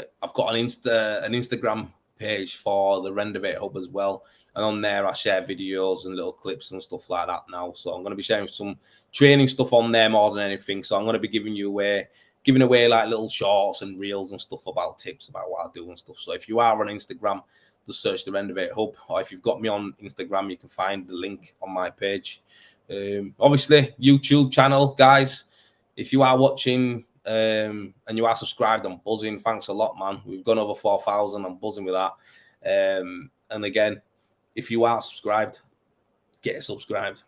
an Instagram page for the Rendervate Hub as well, and on there I share videos and little clips and stuff like that now. So I'm going to be sharing some training stuff on there more than anything. So I'm going to be giving away like little shorts and reels and stuff about tips about what I do and stuff. So if you are on Instagram, just search the Rendervate Hub, or if you've got me on Instagram, you can find the link on my page. Obviously, YouTube channel, guys, if you are watching and you are subscribed, I'm buzzing. Thanks a lot, man. We've gone over 4,000. I'm buzzing with that. And again, if you are subscribed, get subscribed.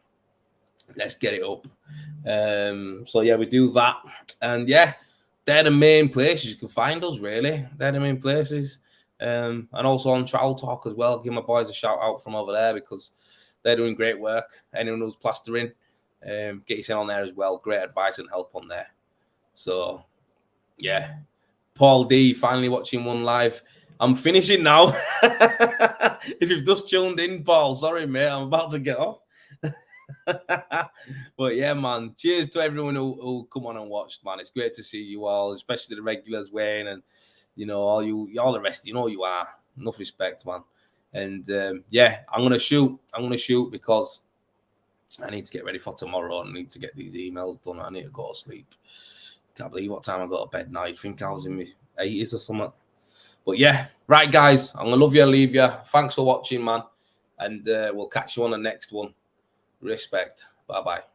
Let's get it up. So yeah, we do that. And yeah, they're the main places you can find us, really. They're the main places. And also on Trowel Talk as well. Give my boys a shout out from over there because they're doing great work. Anyone who's plastering, get yourself on there as well. Great advice and help on there. So yeah, Paul D finally watching one live. I'm finishing now. If you've just tuned in, Paul, sorry mate, I'm about to get off. But yeah, man, cheers to everyone who come on and watched, man. It's great to see you all, especially the regulars, Wayne, and you know all the rest. You know you are. Enough respect, man. And yeah, I'm gonna shoot because I need to get ready for tomorrow. I need to get these emails done. I need to go to sleep. Can't believe what time I got to bed now. You think I was in my 80s or something? But yeah, right, guys. I'm gonna love you, leave you. Thanks for watching, man, and we'll catch you on the next one. Respect. Bye-bye.